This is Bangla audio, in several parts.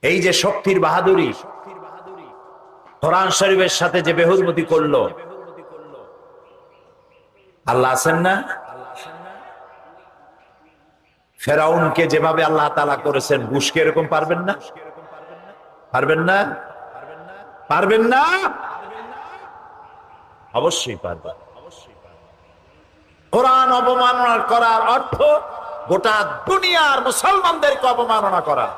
এই যে শক্তির বাহাদুরি, কোরআন শরীফের সাথে যে বেহুরমতি করলো, আল্লাহ আছেন না? ফেরাউনকে যেভাবে আল্লাহ তাআলা করেছেন, বুশকে এরকম পারবেন না? পারবেন না? পারবেন না? অবশ্যই পারবেন। কোরআন অবমাননা করার অর্থ গোটা দুনিয়ার মুসলমানদেরকে অবমাননা করা।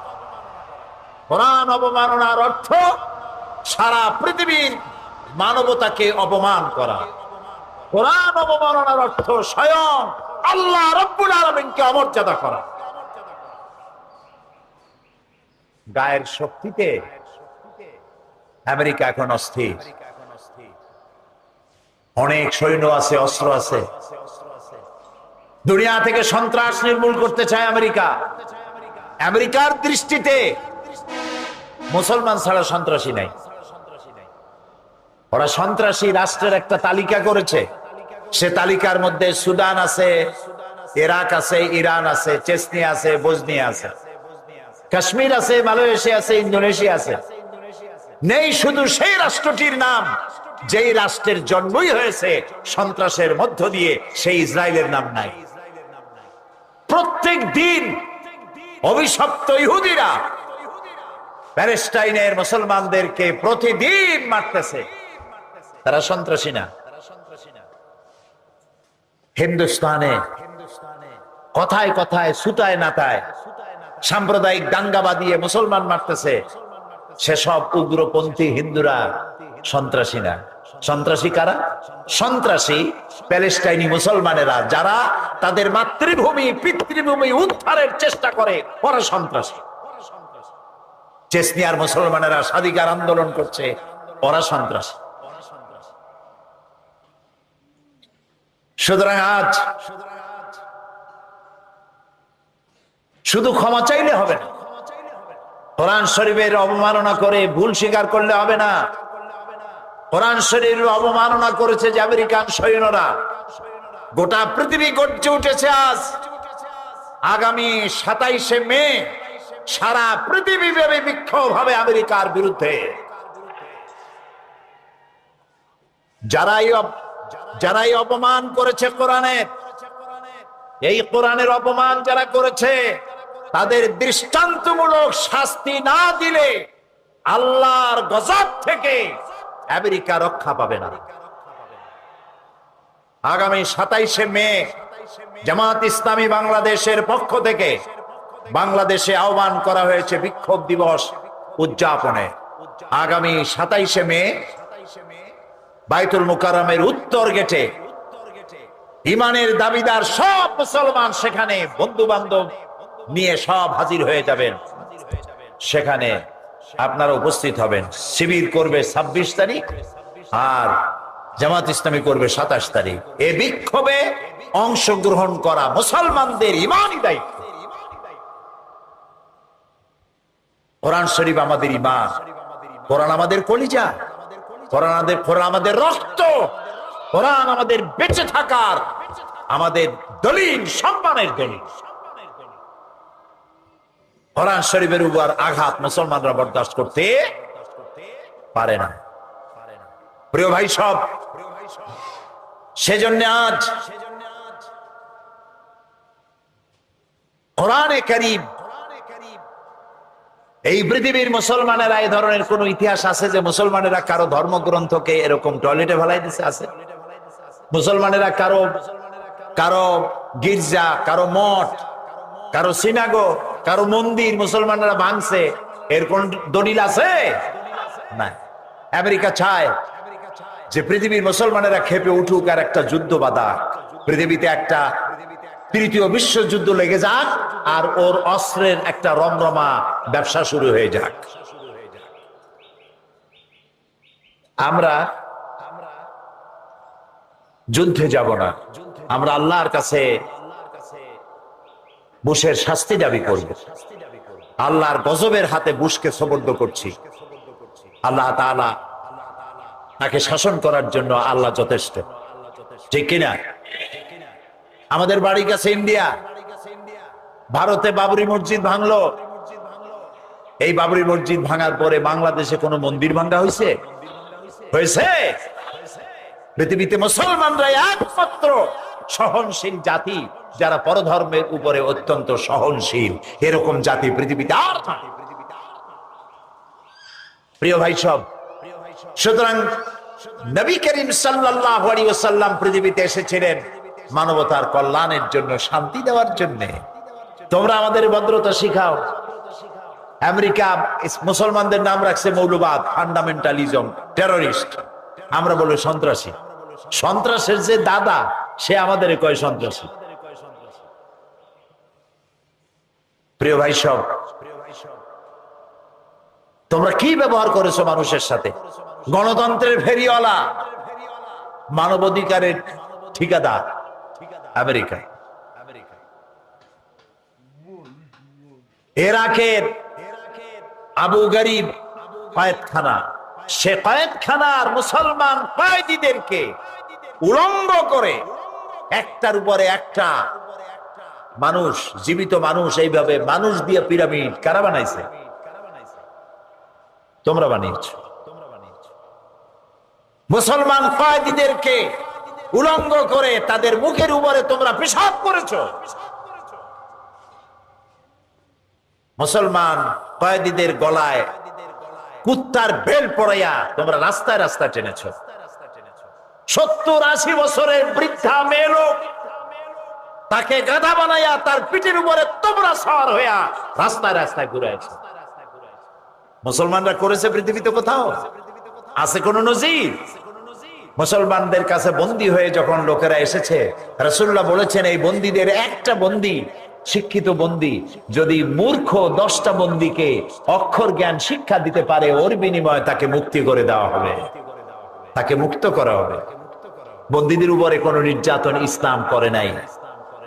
কোরআন অবমাননার অর্থ সারা পৃথিবীর মানবতাকে অপমান করা। কোরআন অবমাননার অর্থ স্বয়ং আল্লাহ রাব্বুল আলামিনকে অমর্যাদা করা। গায়ের শক্তিতে আমেরিকা এখন অস্থির। অনেক সৈন্য আছে, অস্ত্র আছে। দুনিয়া থেকে সন্ত্রাস নির্মূল করতে চায় আমেরিকা। আমেরিকার দৃষ্টিতে মুসলমান ছাড়া সন্ত্রাসী নাই। ওরা সন্ত্রাসী রাষ্ট্রের একটা তালিকা করেছে। সে তালিকার মধ্যে সুদান আছে, ইরাক আছে, ইরান আছে, চেচনিয়া আছে, বসনিয়া আছে, কাশ্মীর আছে, মালয়েশিয়া আছে, ইন্দোনেশিয়া আছে। নেই শুধু সেই রাষ্ট্রটির নাম যেই রাষ্ট্রের জন্মই হয়েছে সন্ত্রাসের মধ্য দিয়ে, সেই ইসরায়েলের নাম নাই। প্রত্যেক দিন অভিশপ্ত ইহুদিরা প্যালেস্টাইনের মুসলমানদেরকে প্রতিদিন মারতেছে। তারা সন্ত্রাসী না। হিন্দুস্তানে কথায় কথায় সুতায় নাতায় সাম্প্রদায়িক দাঙ্গা বাঁধিয়ে মুসলমান মারতেছে। সেসব উগ্রপন্থী হিন্দুরা সন্ত্রাসী না। সন্ত্রাসী কারা? সন্ত্রাসী প্যালেস্টাইনি মুসলমানেরা, যারা তাদের মাতৃভূমি পিতৃভূমি উদ্ধারের চেষ্টা করে, ওরা সন্ত্রাসী। চেচনিয়ার মুসলমানেরা স্বাধিকার আন্দোলন করছে, ওরা সন্ত্রাসী। সুতরাং আজ শুধু ক্ষমা চাইলে হবে না, কোরআন শরীফের অবমাননা করে ভুল স্বীকার করলে হবে না। কোরআন শরীফের অবমাননা করেছে যে আমেরিকান সৈন্যরা। গোটা পৃথিবী গর্জে উঠেছে আজ। আগামী 27শে মে সারা পৃথিবীব্যাপী বিক্ষোভ হবে আমেরিকার বিরুদ্ধে। যারাই অপমান করেছে কোরআনের, এই কোরআনের অপমান যারা করেছে, তাদের দৃষ্টান্তমূলক শাস্তি না দিলে আল্লাহর গজব থেকে আমেরিকা রক্ষা পাবে না। আগামী 27শে মে জামাত ইসলামী বাংলাদেশের পক্ষ থেকে বাংলাদেশে আহ্বান করা হয়েছে বিক্ষোভ দিবস উদযাপনে। আগামী 27শে মে বাইতুল মুকাররমের উত্তর গেটে ইমানের দাবিদার সব মুসলমান সেখানে বন্ধু বান্ধব নিয়ে সব হাজির হয়ে যাবেন। সেখানে আপনারা উপস্থিত হবেন। শিবির করবে 26 তারিখ আর জামাত ইসলামী করবে 27 তারিখ। এই বিক্ষোভে অংশগ্রহণ করা মুসলমানদের ঈমানি দায়িত্ব। কোরআন শরীফ আমাদের ঈমান, কোরআন আমাদের কলিজা, কোরআন আমাদের রক্ত, কোরআন আমাদের বেঁচে থাকার আমাদের দলিল, সম্মানের দলিল। কোরআন শরীফের উপর আঘাত মুসলমানরা বরদাস্ত করতে পারে না। প্রিয় ভাই সব, সেজন্য আজ কোরআনে কারীম, এই পৃথিবীর মুসলমানেরা এই ধরনের কোন ইতিহাস আছে যে মুসলমানেরা কারো ধর্মগ্রন্থকে এরকম টয়লেটে ফেলাই দিছে? আছে? মুসলমানেরা কারো গির্জা, কারো মঠ, কারো সিনাগো, কারো মন্দির মুসলমানেরা ভাঙছে, এর কোন দলিল আছে? না। আমেরিকা চায় যে পৃথিবীর মুসলমানেরা খেপে উঠুক আর একটা যুদ্ধ বাঁধাক, পৃথিবীতে একটা তৃতীয় বিশ্বযুদ্ধ লেগে যাক আর ওর অস্ত্রের একটা রমরমা ব্যবসা শুরু হয়ে যাক। আমরা যুদ্ধে যাব না, আমরা আল্লাহর কাছে বুশের শাস্তি দাবি করব। আল্লাহর গজবের হাতে বুশকে সুপর্দ করছি। আল্লাহ তাআলা তাকে শাসন করার জন্য আল্লাহ যথেষ্ট, ঠিক কিনা? আমাদের বাড়ির কাছে ইন্ডিয়া, ভারতে বাবরি মসজিদ ভাঙলো, এই বাবরি মসজিদ ভাঙার পরে বাংলাদেশে কোনো মন্দির ভাঙা হয়েছে? হয়েছে? পৃথিবীতে মুসলমানরাই একমাত্র সহনশীল জাতি, যারা পরধর্মের উপরে অত্যন্ত সহনশীল। এরকম জাতি পৃথিবীতে আর নাই। প্রিয় ভাই সব, সুতরাং নবী করিম সাল্লাল্লাহু আলাইহি ওয়াসাল্লাম পৃথিবীতে এসেছিলেন মানবতার কল্যাণের জন্য, শান্তি দেওয়ার জন্য। তোমরা আমাদের ভদ্রতা শিখাও। আমেরিকা মুসলমানদের নাম রাখছে মৌলবাদ, ফান্ডামেন্টালিজম, টেররিস্ট। আমরা বলি সন্ত্রাসী। সন্ত্রাসের যে দাদা, সে আমাদের কয় সন্ত্রাসী। প্রিয় ভাই সব, তোমরা কি ব্যবহার করেছো মানুষের সাথে? গণতন্ত্রের ফেরিওয়ালা, মানবাধিকারের ঠিকাদার আমেরিকা। ইরাকের আবু গরিব কয়েদখানা, সে কয়েদখানার মুসলমান কয়েদিদেরকে উলঙ্গ করে একটার উপরে একটা মানুষ, জীবিত মানুষ, এইভাবে মানুষ দিয়ে পিরামিড কারা বানাইছে? তোমরা বানিয়েছ। মুসলমান কয়েদিদেরকে উলঙ্গ করে তাদের মুখের উপরে তোমরা পেশাব করেছো। মুসলমান কয়েদিদের গলায় কুত্তার বেল পড়াইয়া তোমরা রাস্তায় রাস্তায় টেনেছো। 70-80 বছরের বৃদ্ধা মেয়ে লোক, তাকে গাধা বানাইয়া তার পিঠের উপরে তোমরা সওয়ার হইয়া রাস্তায় রাস্তায় ঘুরেছো। মুসলমানরা করেছে পৃথিবীতে কোথাও? আছে কোন নজির? মুসলমানদের কাছে বন্দী হয়ে যখন লোকেরা এসেছে, রাসূলুল্লাহ বলেছেন এই বন্দীদের একটা বন্দী, শিক্ষিত বন্দী, যদি মূর্খ 10টা বন্দীকে অক্ষর জ্ঞান শিক্ষা দিতে পারে, ওর বিনিময়ে তাকে মুক্তি করে দেওয়া হবে, তাকে মুক্ত করা হবে। বন্দীদের উপরে কোনো নির্যাতন ইসলাম করে নাই,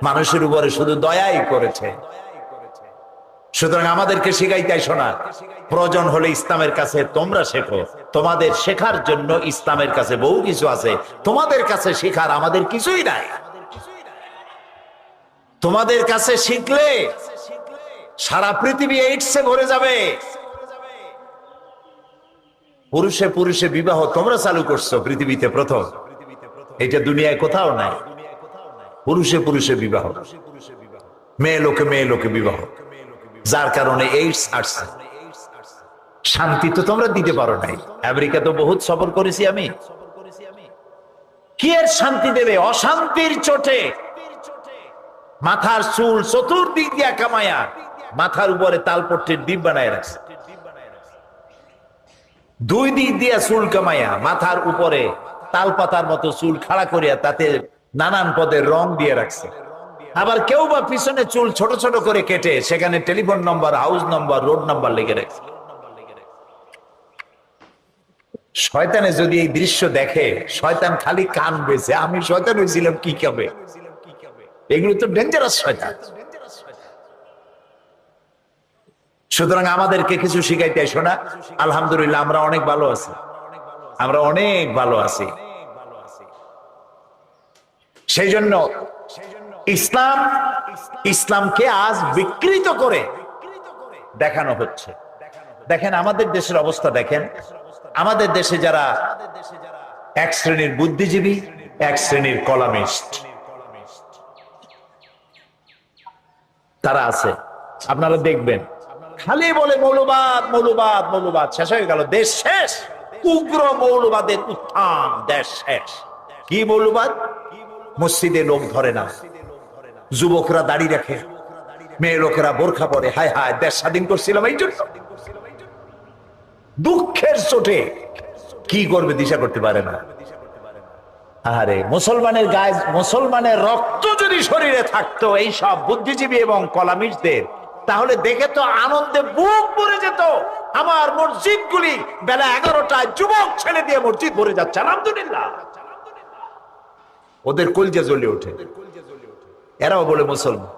মানুষের উপরে শুধু দয়াই করেছে। সুতরাং আমাদেরকে শিখাইতে আইসো না, প্রয়োজন হলে ইসলামের কাছে তোমরা শেখো। তোমাদের শেখার জন্য ইসলামের কাছে বহু কিছু আছে, তোমাদের কাছে শেখার আমাদের কিছুই নাই। তোমাদের কাছে শিখলে সারা পৃথিবী এইডসে ভরে যাবে। পুরুষে পুরুষে বিবাহ তোমরা চালু করছো পৃথিবীতে প্রথম, এটা দুনিয়ায় কোথাও নাই। পুরুষে পুরুষে বিবাহ, মেয়ে লোকে মেয়ে লোকে বিবাহ, যার কারণে এইডস আসছে। শান্তি তো তোমরা দিতে পারো নাই। আমেরিকা তো বহুত সফর করেছি আমি, কি এর শান্তি দেবে? অশান্তির চোটে মাথার চুল চতুর্দিক দিয়া কামায়া মাথার উপরে তালপট্টির ডিপ বানায় রাখছে। 2 দিক দিয়া চুল কামাইয়া মাথার উপরে তালপাতার মতো চুল খাড়া করিয়া তাতে নানান পদের রং দিয়ে রাখছে। আবার কেউ বা পিছনে চুল ছোট ছোট করে কেটে সেখানে টেলিফোন নম্বর, হাউস নম্বর, রোড নাম্বার লিখে রাখছে। শয়তানে যদি এই দৃশ্য দেখে, শয়তান খালি কান বেছে, আমি শয়তান হয়েছিলাম কি হবে? এগুলো তো ডেঞ্জারাস শয়তান। সুতরাং আমাদেরকে কিছু শিখাইতে এসো না। আলহামদুলিল্লাহ আমরা অনেক ভালো আছি, আমরা অনেক ভালো আছি। সেই জন্য ইসলামকে আজ বিকৃত করে দেখানো হচ্ছে। দেখেন আমাদের দেশের অবস্থা, দেখেন আমাদের দেশে যারা এক শ্রেণীর বুদ্ধিজীবী, এক শ্রেণীর কলামিস্ট তারা আছে, আপনারা দেখবেন খালি বলে মৌলবাদ মৌলবাদ মৌলবাদ। শেষ হয়ে গেল, দেশ শেষ। উগ্র মৌলবাদের উত্থান, দেশ শেষ। কি মৌলবাদ? মসজিদে লোক ধরে না, যুবকরা দাড়ি রাখে, মেয়ে লোকেরা বোরখা পরে। হায় হায়, দেশ স্বাধীন করছিলাম এই জন্য। দুঃখের চোটে কি করবে দিশা করতে পারে না। আরে মুসলমানের গায়ে, মুসলমানের রক্ত যদি শরীরে থাকতো এই সব বুদ্ধিজীবী এবং কলামিস্টদের, তাহলে দেখে তো আনন্দে বুক ভরে যেত। আমার মসজিদগুলি বেলা 11টায় যুবক ছেলে দিয়ে মসজিদ ভরে যাচ্ছে, আলহামদুলিল্লাহ। ওদের কলজা জ্বলে ওঠে, এরাও বলে মুসলমান।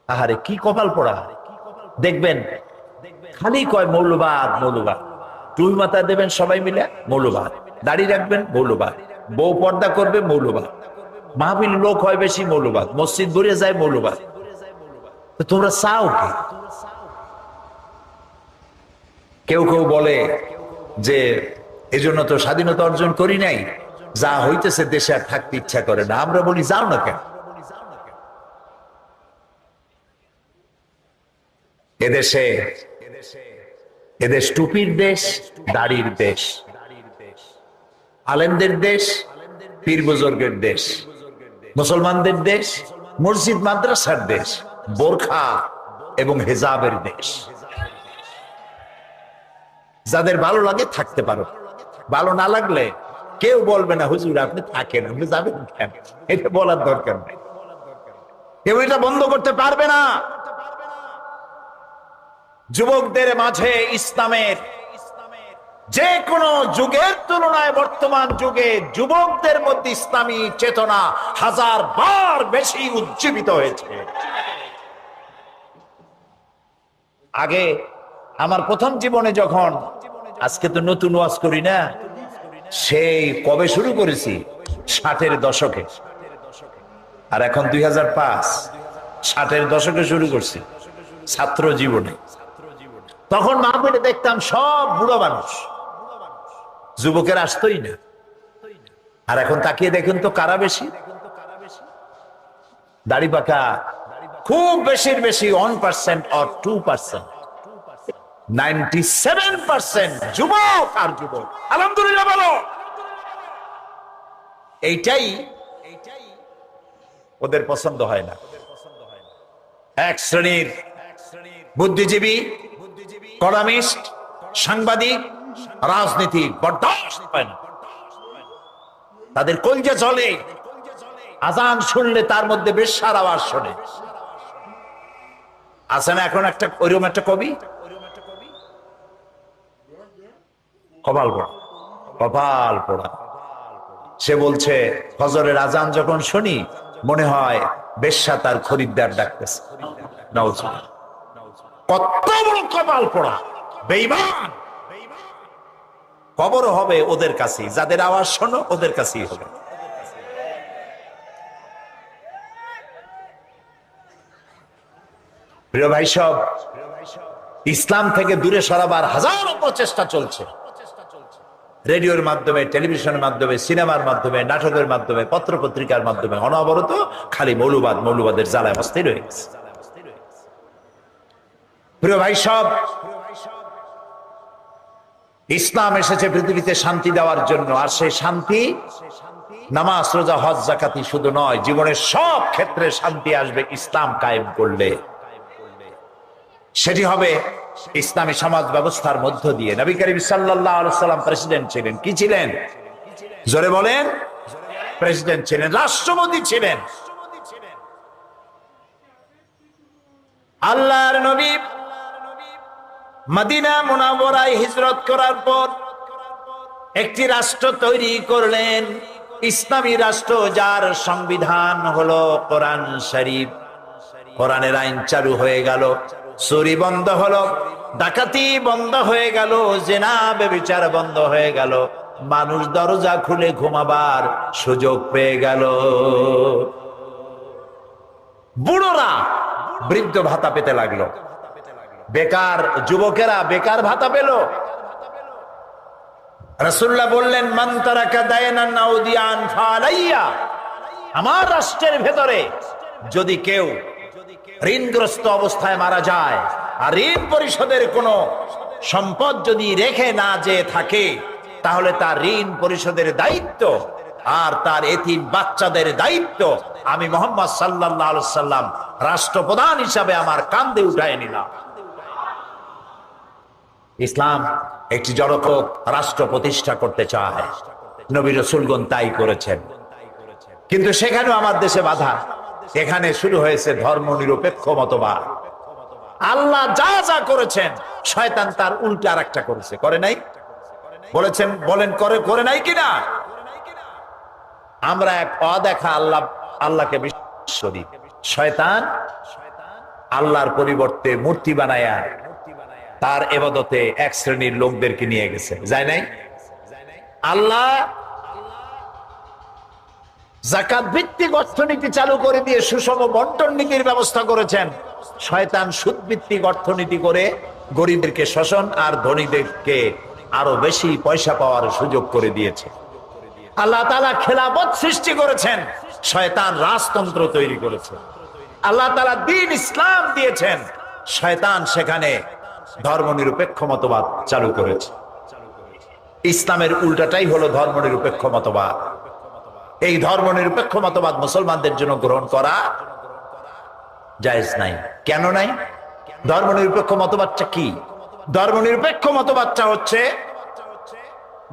আহারে কি কপাল পোড়া। দেখবেন খালি কয় মৌলবাদ মৌলবাদ। টুই মাথা দেবেন সবাই মিলে, মৌলবাদ। দাড়ি রাখবেন, মৌলবাদ। বউ পর্দা করবে, মৌলবাদ। মাহফিল লোক হয় বেশি, মৌলবাদ। মসজিদ ভরে যায়, মৌলবাদ। তোমরা চাও কি? কেউ কেউ বলে যে এজন্য তো স্বাধীনতা অর্জন করি নাই, যা হইতেছে দেশে আর থাকতে ইচ্ছা করে না। আমরা বলি যাও না কেন? এদেশ টুপির দেশ, দাড়ির দেশ, আলেমদের দেশ, পীর বুজুর্গের দেশ, মুসলমানদের দেশ, মসজিদ মাদ্রাসার দেশ, বোরখা এবং হেজাবের দেশ। যাদের ভালো লাগে থাকতে পারো, ভালো না লাগলে কেউ বলবে না হুজুর আপনি থাকেন, আপনি যাবেন কেন, এটা বলার দরকার নেই। কেউ এটা বন্ধ করতে পারবে না। যুবকদের মাঝে ইসলামের যে কোনো যুগের তুলনায় বর্তমান যুগে যুবকদের মধ্যে ইসলামী চেতনা 1000 বার বেশি উজ্জীবিত হয়েছে। আগে আমার প্রথম জীবনে যখন, আজকে তো নতুন ওয়াজ করি না, সেই কবে শুরু করেছি 60-এর দশকে, আর এখন 2005, 60-এর দশকে শুরু করছি ছাত্র জীবনে। তখন মাহফিলে দেখতাম সব বুড়ো মানুষ, যুবকের আসতোই না। আর এখন তাকিয়ে দেখুন তো কারা বেশি? দাড়ি পাকা খুব বেশির বেশি 1% or 2%, 97% যুবক আর যুবক। আলহামদুলিল্লাহ বলো। এইটাই ওদের পছন্দ হয় না। এক শ্রেণীর বুদ্ধিজীবী, কলামিস্ট, সাংবাদিক, রাজনীতি বরদাস্ত হয় না। তাদের কলজে জ্বলে, আজান শুনলে তার মধ্যে বেশ্যার আওয়াজ শোনে। আছে না এখন একটা ওইরকম একটা কবি, কপাল পোড়া, কপাল পোড়া। সে বলছে ফজরের আজান যখন শুনি মনে হয় বেশ্যা তার খরিদ্দার ডাকতেছে। কত বড় কপাল পোড়া, বেঈমান। কবর হবে ওদের কাছেই, যাদের আওয়াজ শোনো ওদের কাছেই হবে। প্রিয় ভাই সব, ইসলাম থেকে দূরে সরাবার হাজারো প্রচেষ্টা চলছে। রেডিওর মাধ্যমে, টেলিভিশনের মাধ্যমে, সিনেমার মাধ্যমে, নাটকের মাধ্যমে, পত্র পত্রিকার মাধ্যমে অনবরত খালি মৌলবাদের জ্বালায় অস্থির হয়ে গেছে। প্রিয় ভাই সব, ইসলাম এসেছে পৃথিবীতে শান্তি দেওয়ার জন্য। আর সেই শান্তি নামাজ, রোজা, হজ, যাকাতি শুধু নয়, জীবনের সব ক্ষেত্রে শান্তি আসবে ইসলাম কায়েম করলে। সেটি হবে ইসলামী সমাজ ব্যবস্থার মধ্য দিয়ে। নবী করিম সাল্লাল্লাহু আলাইহি সাল্লাম প্রেসিডেন্ট ছিলেন। কি ছিলেন? জোরে বলেন। প্রেসিডেন্ট ছিলেন, রাষ্ট্রপতি ছিলেন। আল্লাহর নবী মদিনা মুনাওয়ারায় হিজরত করার পর একটি রাষ্ট্র তৈরি করলেন, ইসলামী রাষ্ট্র, যার সংবিধান হলো কোরআন শরীফ। কোরআনের আইন চালু হয়ে গেল, চুরি বন্ধ হলো, ডাকাতি বন্ধ হয়ে গেল, জিনা ব্যভিচার বন্ধ হয়ে গেল, মানুষ দরজা খুলে ঘুমাবার সুযোগ পেয়ে গেল। বুড়োরা বৃদ্ধ ভাতা পেতে লাগলো, বেকার যুবকেরা বেকার ভাতা পেল। রাসূলুল্লাহ বললেন, মান তারাকা দায়নান আও দিয়ান ফালাইয়া। আমার রাষ্ট্রের ভেতরে যদি কেউ ঋণগ্রস্ত অবস্থায় মারা যায় আর ঋণ পরিশোধের কোনো সম্পদ যদি রেখে না যে থাকে, তাহলে তার ঋণ পরিশোধের দায়িত্ব আর তার এতিম বাচ্চাদের দায়িত্ব আমি মুহাম্মদ সাল্লাল্লাহু আলাইহি সাল্লাম রাষ্ট্রপ্রধান হিসাবে আমার কাঁধে উঠায় নিলাম। ইসলাম একটি জনক রাষ্ট্র প্রতিষ্ঠা করতে চায়, নবী রাসূলগণ তাই করেছেন। কিন্তু সেখানেও আমার দেশে বাধা। এখানে শুরু হয়েছে ধর্ম নিরপেক্ষ মতবাদ। আল্লাহ যা যা করেছেন শয়তান তার উল্টা আর একটা করেছে, করে নাই? বলেছেন, বলেন করে নাই কিনা? আমরা এক অদেখা আল্লাহকে বিশ্বাস করি। শয়তান আল্লাহর পরিবর্তে মূর্তি বানায়া তার ইবাদতে এক শ্রেণীর লোকদেরকে নিয়ে গেছে, যায় নাই? আল্লাহ যাকাত ভিত্তিক অর্থনীতি চালু করে দিয়ে সুষম বন্টন নীতির ব্যবস্থা করেছেন। শয়তান সুদ ভিত্তিক অর্থনীতি করে গরিবদেরকে শোষণ আর ধনীদেরকে আরো বেশি পয়সা পাওয়ার সুযোগ করে দিয়েছে। আল্লাহ তাআলা খেলাফত সৃষ্টি করেছেন, শয়তান রাজতন্ত্র তৈরি করেছে। আল্লাহ তাআলা দ্বীন ইসলাম দিয়েছেন, শয়তান সেখানে ধর্মনিরপেক্ষ মতবাদ চালু করেছে। ইসলামের উল্টাটাই হলো ধর্মনিরপেক্ষ মতবাদ। এই ধর্মনিরপেক্ষ মতবাদ মুসলমানদের জন্য গ্রহণ করা জায়েজ নাই। কেন নাই? ধর্মনিরপেক্ষ মতবাদটা কি? ধর্মনিরপেক্ষ মতবাদটা হচ্ছে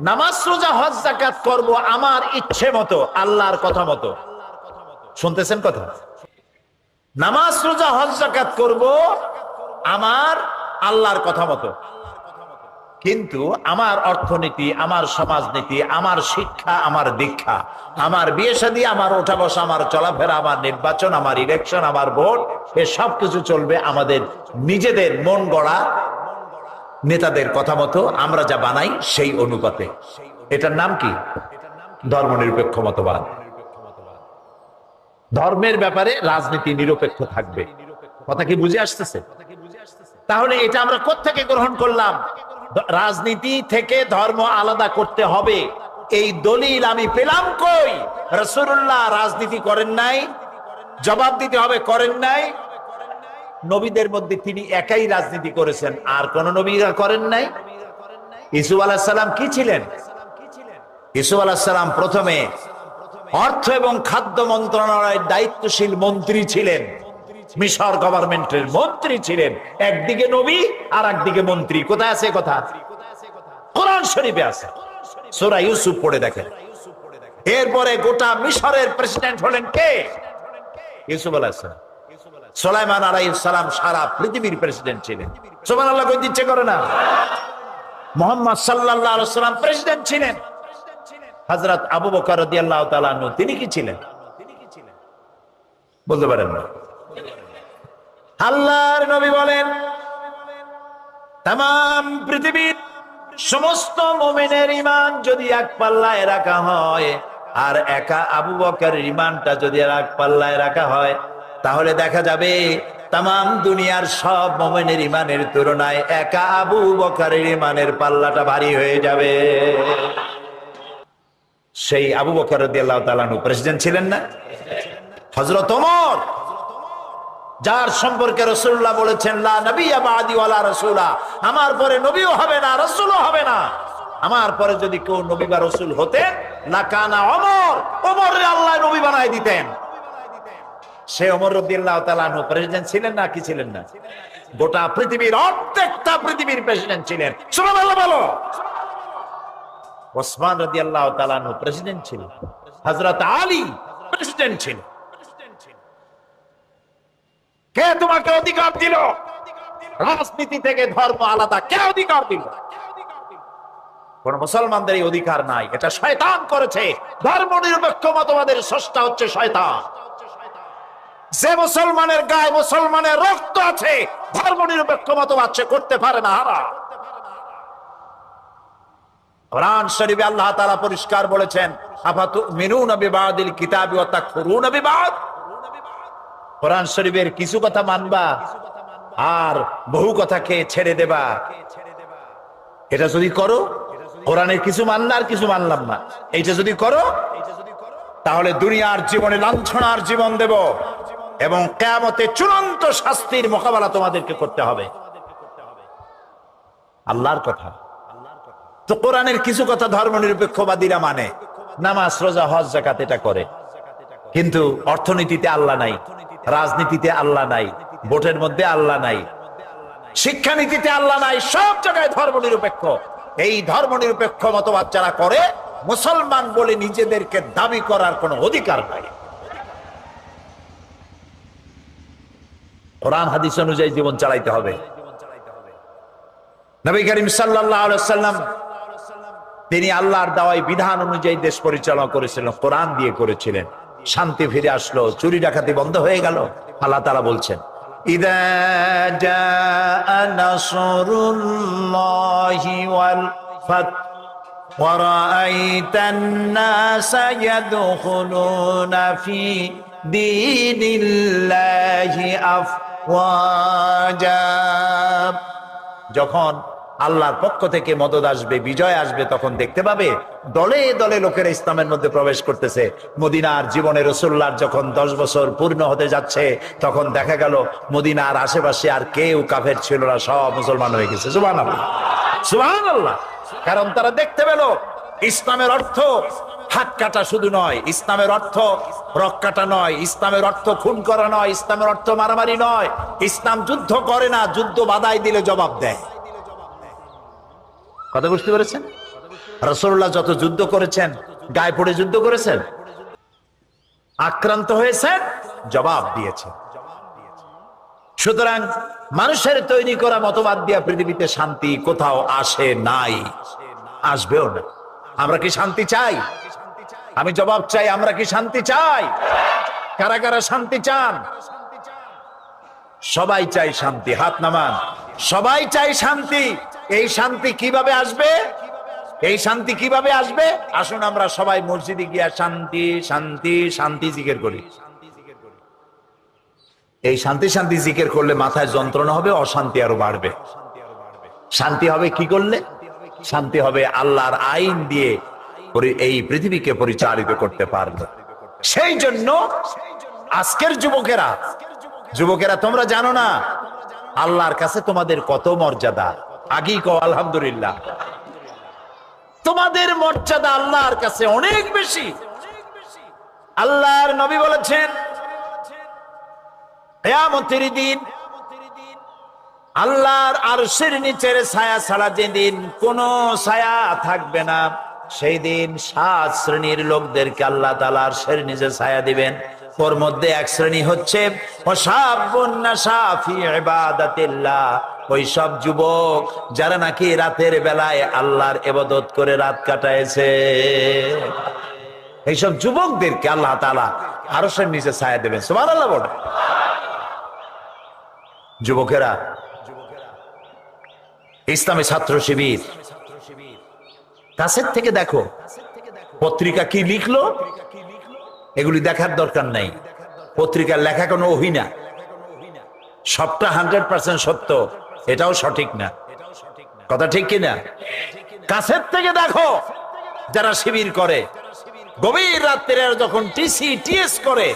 নামাজ রোজা হজ যাকাত করব আমার ইচ্ছে মতো, আল্লাহর কথা মতো। শুনতেছেন কথা? নামাজ রোজা হজ যাকাত করব আমার আল্লাহর কথা মতো, কিন্তু আমার অর্থনীতি, আমার সমাজনীতি, আমার শিক্ষা, আমার দীক্ষা, আমার বিয়ে শাদী, আমার ওঠা বসা, আমার চলাফেরা, আমার নির্বাচন, আমার ইলেকশন, আমার ভোট, এ সব কিছু চলবে আমাদের নিজেদের মন গড়া নেতাদের কথা মতো, আমরা যা বানাই সেই অনুপাতে। এটার নাম কি? ধর্মনিরপেক্ষ মতবাদ। ধর্মের ব্যাপারে রাজনীতি নিরপেক্ষ থাকবে। কথা কি বুঝে আসতেছে? তাহলে এটা আমরা কোত্থেকে গ্রহণ করলাম? রাজনীতি থেকে ধর্ম আলাদা করতে হবে, এই দলিল আমি পেলাম কই? রাসূলুল্লাহ রাজনীতি করেন নাই, জবাব দিতে হবে করেন নাই। নবীদের মধ্যে তিনি একাই রাজনীতি করেছেন, আর কোন নবীরা করেন নাই। ইউসুফ আলাইহিস সালাম কি ছিলেন? ইউসুফ আলাইহিস সালাম প্রথমে অর্থ এবং খাদ্য মন্ত্রণালয়ের দায়িত্বশীল মন্ত্রী ছিলেন, মিশর গভর্নমেন্টের মন্ত্রী ছিলেন। একদিকে নবী আর একদিকে মন্ত্রী। কোথায় আছে কথা? কোরআন শরীফে আছে, সূরা ইউসুফ পড়ে দেখেন। এরপরে গোটা মিশরের প্রেসিডেন্ট হলেন কে? ইউসুফ আলাইহিস সালাম। সুলাইমান আলাইহিস সালাম সারা পৃথিবীর প্রেসিডেন্ট ছিলেন। সুবহানাল্লাহ কইতে ইচ্ছে করে না? মুহাম্মদ সাল্লাল্লাহু আলাইহি ওয়াসাল্লাম প্রেসিডেন্ট ছিলেন। হযরত আবু বকর রাদিয়াল্লাহু তাআলা আনহু তিনি কি ছিলেন? বলতে পারেন না? আল্লাহর নবী বলেন, তাম পৃথিবীর সমস্ত মুমিনের ঈমান যদি এক পাল্লায় রাখা হয়, আর একা আবু বকরের ঈমানটা যদি এক পাল্লায় রাখা হয়, তাহলে দেখা যাবে তাম দুনিয়ার সব মুমিনের ঈমানের তুলনায় একা আবু বকরের ঈমানের পাল্লাটা ভারী হয়ে যাবে। সেই আবু বকর রাদিয়াল্লাহু তাআলা আনহু প্রেসিডেন্ট ছিলেন না? হযরত ওমর, যার সম্পর্কে রাসূলুল্লাহ বলেছেন লা নবিয়্যা বাদি ওয়ালা রাসূলা, আমার পরে নবীও হবে না, রাসূলও হবে না। আমার পরে যদি কেউ নবী বা রাসূল হতেন, লাকানা ওমর, ওমররে আল্লাহ নবী বানায় দিতেন। সে ওমর রাদিয়াল্লাহু তাআলা আনহু প্রেসিডেন্ট ছিলেন না? কি ছিলেন না? গোটা পৃথিবীর অর্ধেকটা পৃথিবীর প্রেসিডেন্ট ছিলেন। সুবহানাল্লাহ বলো। ওসমান রাদিয়াল্লাহু তাআলা আনহু প্রেসিডেন্ট ছিলেন। হযরত আলী প্রেসিডেন্ট ছিলেন। কে তোমাকে অধিকার দিল রাজনীতি থেকে ধর্ম আলাদা? কে অধিকার দিল? কোন মুসলমানদের এই অধিকার নাই, এটা শয়তান করেছে। ধর্মনিরপেক্ষ মতবাদের স্রষ্টা হচ্ছে শয়তান। যে মুসলমানের গায়ে মুসলমানের রক্ত আছে, ধর্মনিরপেক্ষ মতবাদ সে করতে পারে না। হারাম। কোরআন শরীফে আল্লাহ তাআলা পরিষ্কার বলেছেন, আফাতুমিনুনা বিবাদিল কিতাবি ওয়া তাকফুরুনা বিবাদ। কোরআন শরীফের কিছু কথা মানবা আর বহু কথাকে ছেড়ে দেবা। এটা যদি করো, কোরআনের কিছু মানলাম আর কিছু মানলাম না, এইটা যদি করো, তাহলে দুনিয়ার জীবনে লাঞ্ছনার জীবন দেব এবং কিয়ামতে চূড়ান্ত শাস্তির মোকাবেলা তোমাদেরকে করতে হবে। আল্লাহর কথা। তো কোরআনের কিছু কথা ধর্মনিরপেক্ষবাদীরা মানে, নামাজ রোজা হজ যাকাত এটা করে, কিন্তু অর্থনীতিতে আল্লাহ নাই, রাজনীতিতে আল্লাহ নাই, ভোটের মধ্যে আল্লাহ নাই, শিক্ষানীতিতে আল্লাহ নাই, সব জায়গায় ধর্মনিরপেক্ষ। এই ধর্মনিরপেক্ষ মতবাদ যারা করে, মুসলমান বলে নিজেদেরকে দাবি করার কোনো অধিকার নাই। কোরআন হাদিস অনুযায়ী জীবন চালাইতে হবে। নবী করিম সাল্লাল্লাহু আলাইহি ওয়াসাল্লাম তিনি আল্লাহর দেওয়া বিধান অনুযায়ী দেশ পরিচালনা করেছিলেন, কোরআন দিয়ে করেছিলেন। শান্তি ফিরে আসলো, চুরি ডাকাতি বন্ধ হয়ে গেল। আল্লাহ তাআলা বলছেন, ইযা জাআ নাসরুল্লাহি ওয়াল ফাত ওয়া রাআইতান নাসা ইয়াদখুলুনা ফি দীনিল্লাহি আফওয়াজা। যখন আল্লাহর পক্ষ থেকে মদদ আসবে, বিজয় আসবে, তখন দেখতে পাবে দলে দলে লোকেরা ইসলামের মধ্যে প্রবেশ করতেছে। মদিনার জীবনে রাসূলুল্লাহর যখন 10 বছর পূর্ণ হতে যাচ্ছে, তখন দেখা গেল মদিনার আশেপাশে আর কেউ কাফের ছিল না, সব মুসলমান হয়ে গেছে। সুবহানাল্লাহ, সুবহানাল্লাহ। কারণ তারা দেখতে পেল ইসলামের অর্থ হাত কাটা শুধু নয়, ইসলামের অর্থ রক কাটা নয়, ইসলামের অর্থ খুন করা নয়, ইসলামের অর্থ মারামারি নয়। ইসলাম যুদ্ধ করে না, যুদ্ধ বাধাই দিলে জবাব দেয়। কথা বুঝতে পেরেছেন? রাসূলুল্লাহ যত যুদ্ধ করেছেন, গায়ে পড়ে যুদ্ধ করেছেন, আক্রান্ত হয়েছেন, জবাব দিয়েছেন। সুতরাং মানুষের তৈরি করা মতবাদ দিয়া পৃথিবীতে শান্তি কোথাও আসে নাই, আসবেও না। আমরা কি শান্তি চাই? আমি জবাব চাই, আমরা কি শান্তি চাই? কারা কারা শান্তি চান? সবাই চাই শান্তি, হাত নামান। সবাই চাই শান্তি। এই শান্তি কিভাবে আসবে? এই শান্তি কিভাবে আসবে? আসুন আমরা সবাই মসজিদে গিয়া শান্তি শান্তি শান্তি জিকির করি। এই শান্তি শান্তি জিকির করলে মাথায় যন্ত্রণা হবে, অশান্তি আরো বাড়বে। শান্তি হবে কি করলে? শান্তি হবে আল্লাহর আইন দিয়ে এই পৃথিবীকে পরিচালিত করতে পারবে। সেই জন্য আজকের যুবকেরা তোমরা জানো না আল্লাহর কাছে তোমাদের কত মর্যাদা। আগেই কও আলহামদুলিল্লাহ। তোমাদের মর্যাদা আল্লাহর কাছে অনেক বেশি। আল্লাহর নবী বলেছেন, কিয়ামতের দিন আল্লাহর আরশের নিচের ছায়া ছাড়া যেদিন কোনো ছায়া থাকবে না, সেই দিন 7 শ্রেণীর লোকদেরকে আল্লাহ তাআলা আরশের নিচে ছায়া দিবেন। ওর মধ্যে এক শ্রেণী হচ্ছে ওয়াশাবুন নাশা ফি ইবাদাতিল্লাহ, ওই সব যুবক যারা নাকি রাতের বেলায় আল্লাহর ইবাদত করে রাত কাটাইছে। এইসব যুবকদেরকে আল্লাহ তাআলা আরশের নিচে ছায়া দেবেন। সুবহানাল্লাহ বলে। যুবকেরা, ইসলামী ছাত্র শিবির কাছের থেকে দেখো পত্রিকা কি লিখলো, এগুলি দেখার দরকার নাই। পত্রিকার লেখা কোনো ওহী না, সবটা 100% সত্য, এটাও সঠিক না। কথা ঠিক কিনা? কাছের থেকে দেখো যারা শিবির করে, গভীর রাত্রে যখন টিএস করে,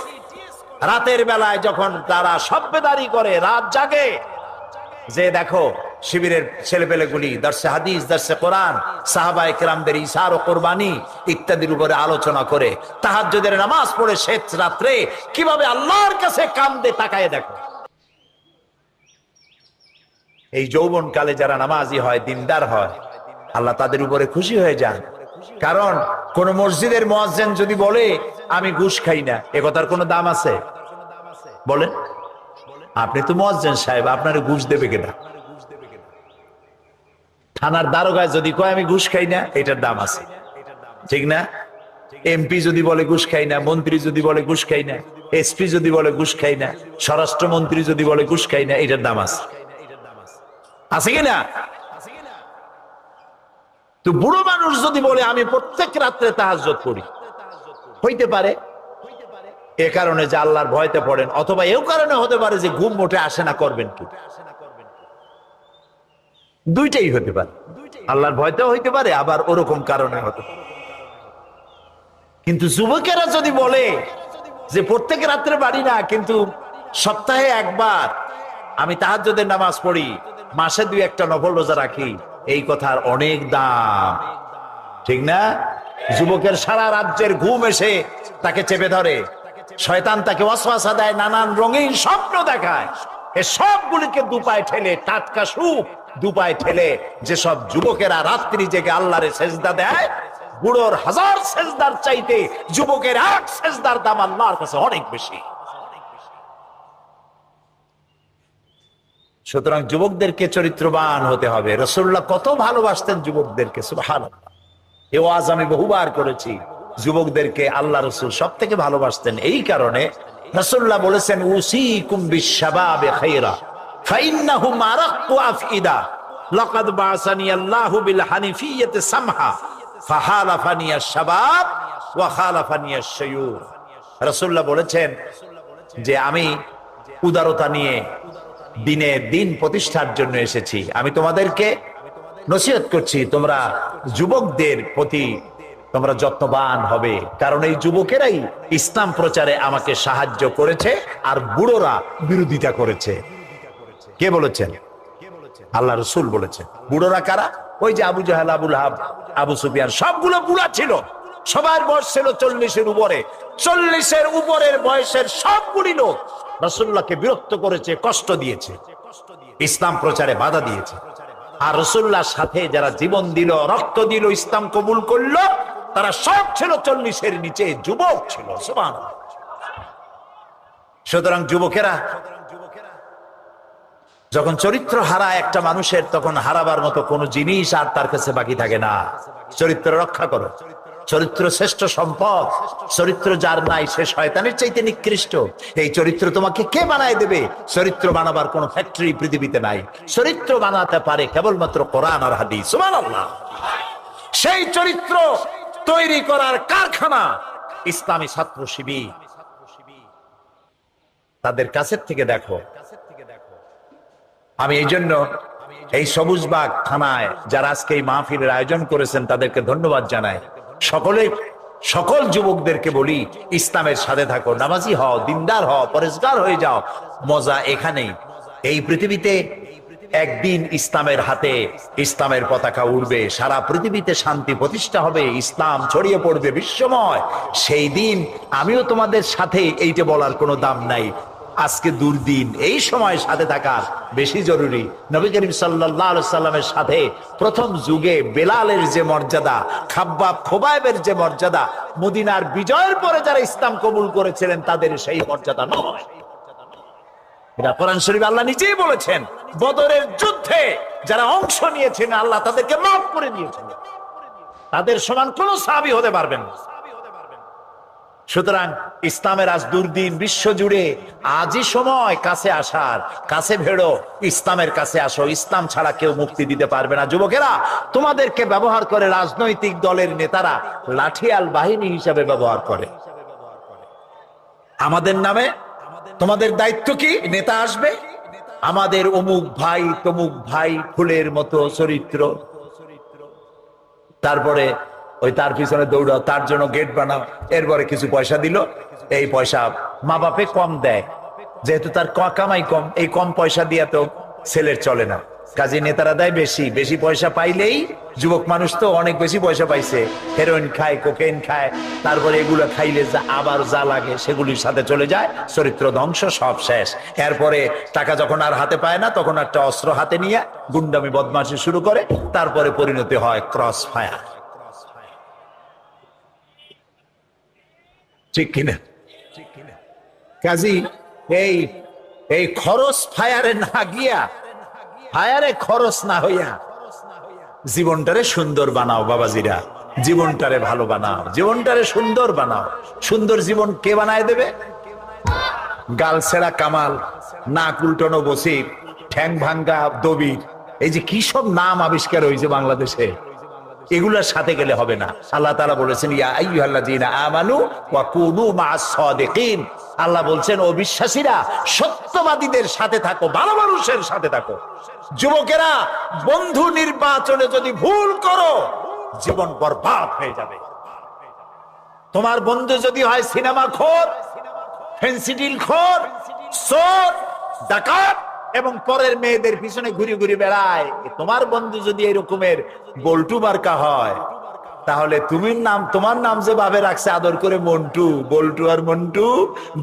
রাতের বেলায় যখন তারা সভ্যদারি করে, রাত জাগে, যে দেখো শিবিরের ছেলেপেলেগুলি দর্শে হাদিস, দর্শে কোরআন, সাহাবায়ে কেরামদের ইসার ও কোরবানি ইত্যাদির উপরে আলোচনা করে, তাহাজ্জুদের নামাজ পড়ে শেষ রাত্রে কিভাবে আল্লাহর কাছে কান্দে, তাকায় দেখো। এই যৌবন কালে যারা নামাজি হয়, দিনদার হয়, আল্লাহ তাদের উপরে খুশি হয়ে যান। কারণ কোন মসজিদের মুয়াজ্জিন যদি বলে আমি ঘুষ খাই না, এ কথার কোনো দাম আছে? বলেন, আপনি তো মুয়াজ্জিন সাহেব, আপনার ঘুষ দেবে কিনা? থানার দারোগায় যদি কয় আমি ঘুষ খাই না, এটার দাম আছে, ঠিক না? এমপি যদি বলে ঘুষ খাই না, মন্ত্রী যদি বলে ঘুষ খাই না, এসপি যদি বলে ঘুষ খাই না, স্বরাষ্ট্রমন্ত্রী যদি বলে ঘুষ খাই না, এটার দাম আছে, আছে কিনা? তো বুড়ো মানুষ যদি বলে আমি প্রত্যেক রাত্রে তাহাজ্জুদ করি, হইতে পারে এ কারণে যে আল্লাহর ভয়তে পড়েন, অথবা এও কারণে হতে পারে যে ঘুম মোটে আসে না, করবেন কি? দুইটাই হতে পারে, আল্লাহর ভয়তেও হইতে পারে, আবার ওরকম কারণে হতে পারে। কিন্তু যুবকেরা যদি বলে যে প্রত্যেক রাত্রে বাড়ি না, কিন্তু সপ্তাহে একবার আমি তাহাজ্জুদের নামাজ পড়ি, মাসে 2-1টা নফল রোজা রাখি, এই কথার অনেক দাম, ঠিক না? যুবকের সারা রাজ্যের ঘুম এসে তাকে চেপে ধরে, শয়তান তাকে ওয়াসওয়াসা দেয়, নানান রঙিন স্বপ্ন দেখায়, এ সবগুলিকে দুপায়ে ঠেলে, টাটকা সুখ দুপায়ে ঠেলে যেসব যুবকেরা রাত্রি জেগে আল্লাহরে সেজদা দেয়, বুড়োর 1000 সেজদার চাইতে যুবকের 1 সেজদার দাম আল্লাহর কাছে অনেক বেশি। সুতরাং যুবকদেরকে চরিত্রবান হতে হবে। রাসূলুল্লাহ কত ভালোবাসতেন যুবকদেরকে, সুবহানাল্লাহ। এই ওয়াজ আমি বহুবার করেছি। যুবকদেরকে আল্লাহ রাসূল সবথেকে ভালোবাসতেন। এই কারণে রাসূলুল্লাহ বলেছেন, উসিকুম বিশ-শাবাবে খায়রা ফাইন্নাহুম আরাক্কু আফইদা লাকাদ বাসানি আল্লাহু বিল হানিফিয়্যাতি সামহা ফাহালাফানি আশ-শাবাব ওয়া খালাফানি আশ-শায়ুখ। রাসূলুল্লাহ বলেছেন যে আমি উদারতা নিয়ে দিনের দিন প্রতিষ্ঠার জন্য এসেছি। আমি তোমাদেরকে নসিহত করছি, তোমরা যুবকদের প্রতি তোমরা যত্নবান হবে, কারণ এই যুবকেরাই ইসলাম প্রচারে আমাকে সাহায্য করেছে আর বুড়োরা বিরোধিতা করেছে। কে বলেছেন? আল্লাহ রসুল বলেছে। বুড়োরা কারা? ওই যে আবু জাহেল, আবুল হাব, আবু সুফিয়ান, সবগুলো বুড়া ছিল, সবার বয়স ছিল 40-এর উপরে। 40-এর উপরের বয়সের সবগুলি লোক রাসূলুল্লাহকে বিরক্ত করেছে, কষ্ট দিয়েছে, ইসলাম প্রচারে বাধা দিয়েছে। আর রাসূলুল্লাহর সাথে যারা জীবন দিল, রক্ত দিল, ইসলাম কবুল করলো, তারা সব ছিল 40-এর নিচে, যুবক ছিল। সুবহানাল্লাহ। সুতরাং যুবকেরা যখন চরিত্র হারায় একটা মানুষের, তখন হারাবার মতো কোনো জিনিস আর তার কাছে বাকি থাকে না। চরিত্র রক্ষা করো। চরিত্র শ্রেষ্ঠ সম্পদ। চরিত্র যার নাই সে শয়তানের চাইতে নিকৃষ্ট। এই চরিত্র তোমাকে কে বানায় দেবে? চরিত্র বানাবার কোনো ফ্যাক্টরি পৃথিবীতে নাই। চরিত্র বানাতে পারে কেবলমাত্র কোরআন আর হাদিস। সুবহানাল্লাহ। সেই চরিত্র তৈরি করার কারখানা ইসলামী ছাত্র শিবির। তাদের কাছের থেকে দেখো। আমি এই জন্য এই সবুজবাগ থানায় যারা আজকে এই মাহফিলের আয়োজন করেছেন তাদেরকে ধন্যবাদ জানাই। সকল যুবকদেরকে বলি, ইসলামের সাথে থাকো, নামাজি হও, দিনদার হও, পরেজগার হয়ে যাও। মজা এখানেই। এই পৃথিবীতে একদিন ইসলামের হাতে ইসলামের পতাকা উড়বে, সারা পৃথিবীতে শান্তি প্রতিষ্ঠা হবে, ইসলাম ছড়িয়ে পড়বে বিশ্বময়। সেই দিন আমিও তোমাদের সাথে, এইটা বলার কোনো দাম নাই। আজকে দুর্দিন, এই সময় সাথে থাকার বেশি জরুরি। নবী করিম সাল্লাল্লাহু আলাইহি সাল্লামের সাথে প্রথম যুগে বেলালের যে মর্যাদা, খাব্বাব খোবাইবের যে মর্যাদা, মদিনার বিজয়ের পরে যারা ইসলাম কবুল করেছিলেন তাদের সেই মর্যাদা নয়। এটা কোরআন শরীফে আল্লাহ নিজেই বলেছেন। বদরের যুদ্ধে যারা অংশ নিয়েছেন আল্লাহ তাদেরকে মাফ করে দিয়েছেন। তাদের সমান কোন সাহাবী হতে পারবেন না। সুতরাং ইসলামের আজ দুর্দিন, বিশ্ব জুড়ে আজই সময় কাছে আসার। কাছে ভেড়ো, ইসলামের কাছে আসো। ইসলাম ছাড়া কেউ মুক্তি দিতে পারবে না। যুবকেরা, তোমাদেরকে ব্যবহার করে রাজনৈতিক দলের নেতারা লাঠিয়াল বাহিনী হিসাবে ব্যবহার করে আমাদের নামে। তোমাদের দায়িত্ব কি? নেতা আসবে, আমাদের অমুক ভাই তমুক ভাই, ফুলের মতো চরিত্র, তারপরে ওই তার পিছনে দৌড়াও, তার জন্য গেট বানাও, এরপরে কিছু পয়সা দিল। এই পয়সা মা বাপে কম দেয়, যেহেতু তার কামাই কম, এই কম পয়সা দিয়ে তো ছেলের চলে না। কাজী নেতারা দেয় বেশি। বেশি পয়সা পাইলেই, যুবক মানুষ তো অনেক বেশি পয়সা পাইছে, হেরোইন খায়, কোকেন খায়, তারপরে এগুলো খাইলে আবার যা লাগে সেগুলির সাথে চলে যায়, চরিত্র ধ্বংস, সব শেষ। এরপরে টাকা যখন আর হাতে পায় না, তখন একটা অস্ত্র হাতে নিয়ে গুন্ডামি বদমাশি শুরু করে, তারপরে পরিণতি হয় ক্রস ফায়ার। ঠিক কিনা? কাজী এই খরচ ফায়ারে না গিয়া, ফায়ারে খরচ না হইয়া জীবনটারে সুন্দর বানাও বাবাজিরা। জীবনটারে ভালো বানাও, জীবনটারে সুন্দর বানাও। সুন্দর জীবন কে বানায় দেবে? গাল ছেড়া কামাল, নাক উল্টানো বসির, ঠ্যাং ভাঙ্গা দবির, এই যে কি সব নাম আবিষ্কার হয়েছে বাংলাদেশে, এগুলোর সাথে গেলে হবে না। আল্লাহ তাআলা বলেছেন, ইয়া আইয়ুহাল্লাযীনা আমানু ওয়া কুনু মা'আস সাদিকিন। আল্লাহ বলছেন, ও বিশ্বাসীরা, সত্যবাদীদের সাথে থাকো, ভালো মানুষের সাথে থাকো। যুবকেরা, বন্ধু নির্বাচনে যদি ভুল করো, জীবন বরবাদ হয়ে যাবে। তোমার বন্ধু যদি হয় সিনেমা খোর, ফেন্সিডিল খোর, চোর, ডাকাত এবং পরের মেয়েদের পিছনে ঘুরে ঘুরে বেড়ায়, তোমার বন্ধু যদি এরকমের বল্টু মার্কা হয়, তাহলে তোমার নাম যে ভাবে রাখছে আদর করে মন্টু, বল্টু আর মন্টু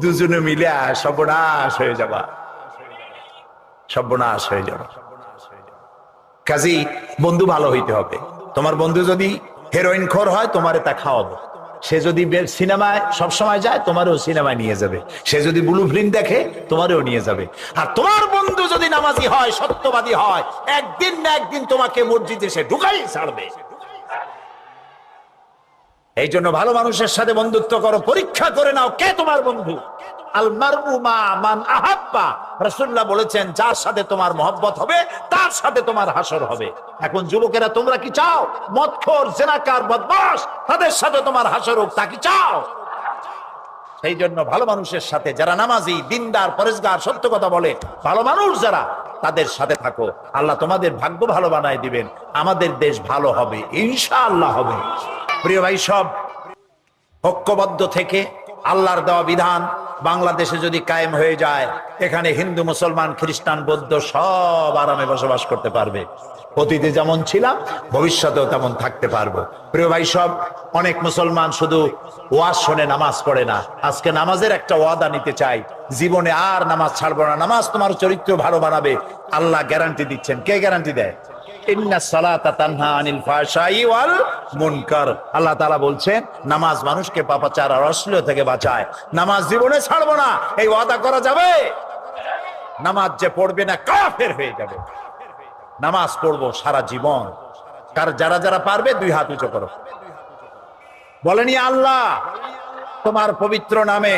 দুজনে মিলে সর্বনাশ হয়ে যাবা, সর্বনাশ হয়ে যাবা। কাজী বন্ধু ভালো হইতে হবে। তোমার বন্ধু যদি হেরোইন খোর হয়, তোমারে তা খাওয়াবো। সে যদি সিনেমায় সবসময় যায়, তোমারও সিনেমায় নিয়ে যাবে। সে যদি ব্লু ফিল্ম দেখে, তোমারও নিয়ে যাবে। আর তোমার বন্ধু যদি নামাজি হয়, সত্যবাদী হয়, একদিন না একদিন তোমাকে মসজিদে সে ঢুকাই ছাড়বে। এই জন্য ভালো মানুষের সাথে বন্ধুত্ব করো, পরীক্ষা করে নাও কে তোমার বন্ধু। আল মারউ মা মান আহাব্বা, রাসূলুল্লাহ বলেছেন, যার সাথে তোমার মহব্বত হবে তার সাথে তোমার হাসর হবে। এখন যুবকেরা, তোমরা কি চাও মদখোর, জেনাকার, বদমাশ তাদের সাথে তোমার হাসর হোক? তা কি চাও? সেই জন্য ভালো মানুষের সাথে, যারা নামাজি, দিনদার, পরেশগার, সত্য কথা বলে, ভালো মানুষ যারা, তাদের সাথে থাকো। আল্লাহ তোমাদের ভাগ্য ভালো বানায় দিবেন। আমাদের দেশ ভালো হবে, ইনশাআল্লাহ হবে। প্রিয় ভাই, সব ঐক্যবদ্ধ থেকে আল্লাহর দেওয়া বিধান বাংলাদেশে যদি কায়েম হয়ে যায়, এখানে হিন্দু, মুসলমান, খ্রিস্টান, বৌদ্ধ সব আরামে বসবাস করতে পারবে। অতীতে যেমন ছিলাম, ভবিষ্যতেও তেমন থাকতে পারবো। প্রিয় ভাই, সব অনেক মুসলমান শুধু ওয়াজ শোনে, নামাজ পড়ে না। আজকে নামাজের একটা ওয়াদা নিতে চাই, জীবনে আর নামাজ ছাড়বো না। নামাজ তোমার চরিত্র ভালো বানাবে, আল্লাহ গ্যারান্টি দিচ্ছেন। কে গ্যারান্টি দেয়? আল্লাহ তাআলা বলছেন, নামাজ মানুষকে পাপাচার আর অশ্লীল থেকে বাঁচায়। নামাজ জীবনে ছাড়বো না, এই ওয়াদা করা যাবে? নামাজ যে পড়বে না কাফের হয়ে যাবে। নামাজ পড়বো সারা জীবন। যারা যারা পারবে দুই হাত উঁচু করো, বলেন, ইয়া আল্লাহ, তোমার পবিত্র নামে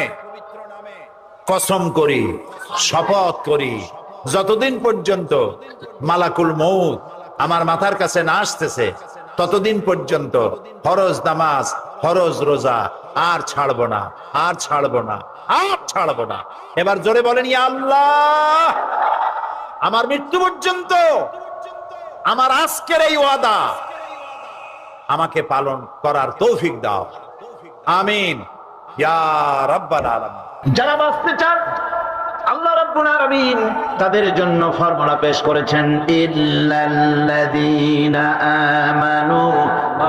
কসম করি, শপথ করি, যতদিন পর্যন্ত মালাকুল মউত আমার মাথার কাছে না আসতেছে, ততদিন পর্যন্ত ফরজ নামাজ, ফরজ রোজা আর ছাড়বো না, আর ছাড়বো না, আর ছাড়বো না। এবার জোরে বলেন, ইয়া আল্লাহ, আমার মৃত্যু পর্যন্ত আমার আজকের এই ওয়াদা আমাকে পালন করার তৌফিক দাও। আমিন ইয়া রাব্বাল আলামিন। যারা বাঁচতে চান, আল্লাহ রাব্বুল আলামিন তাদের জন্য ফর্মুলা পেশ করেছেন, ইল্লাল্লাযীনা আমানু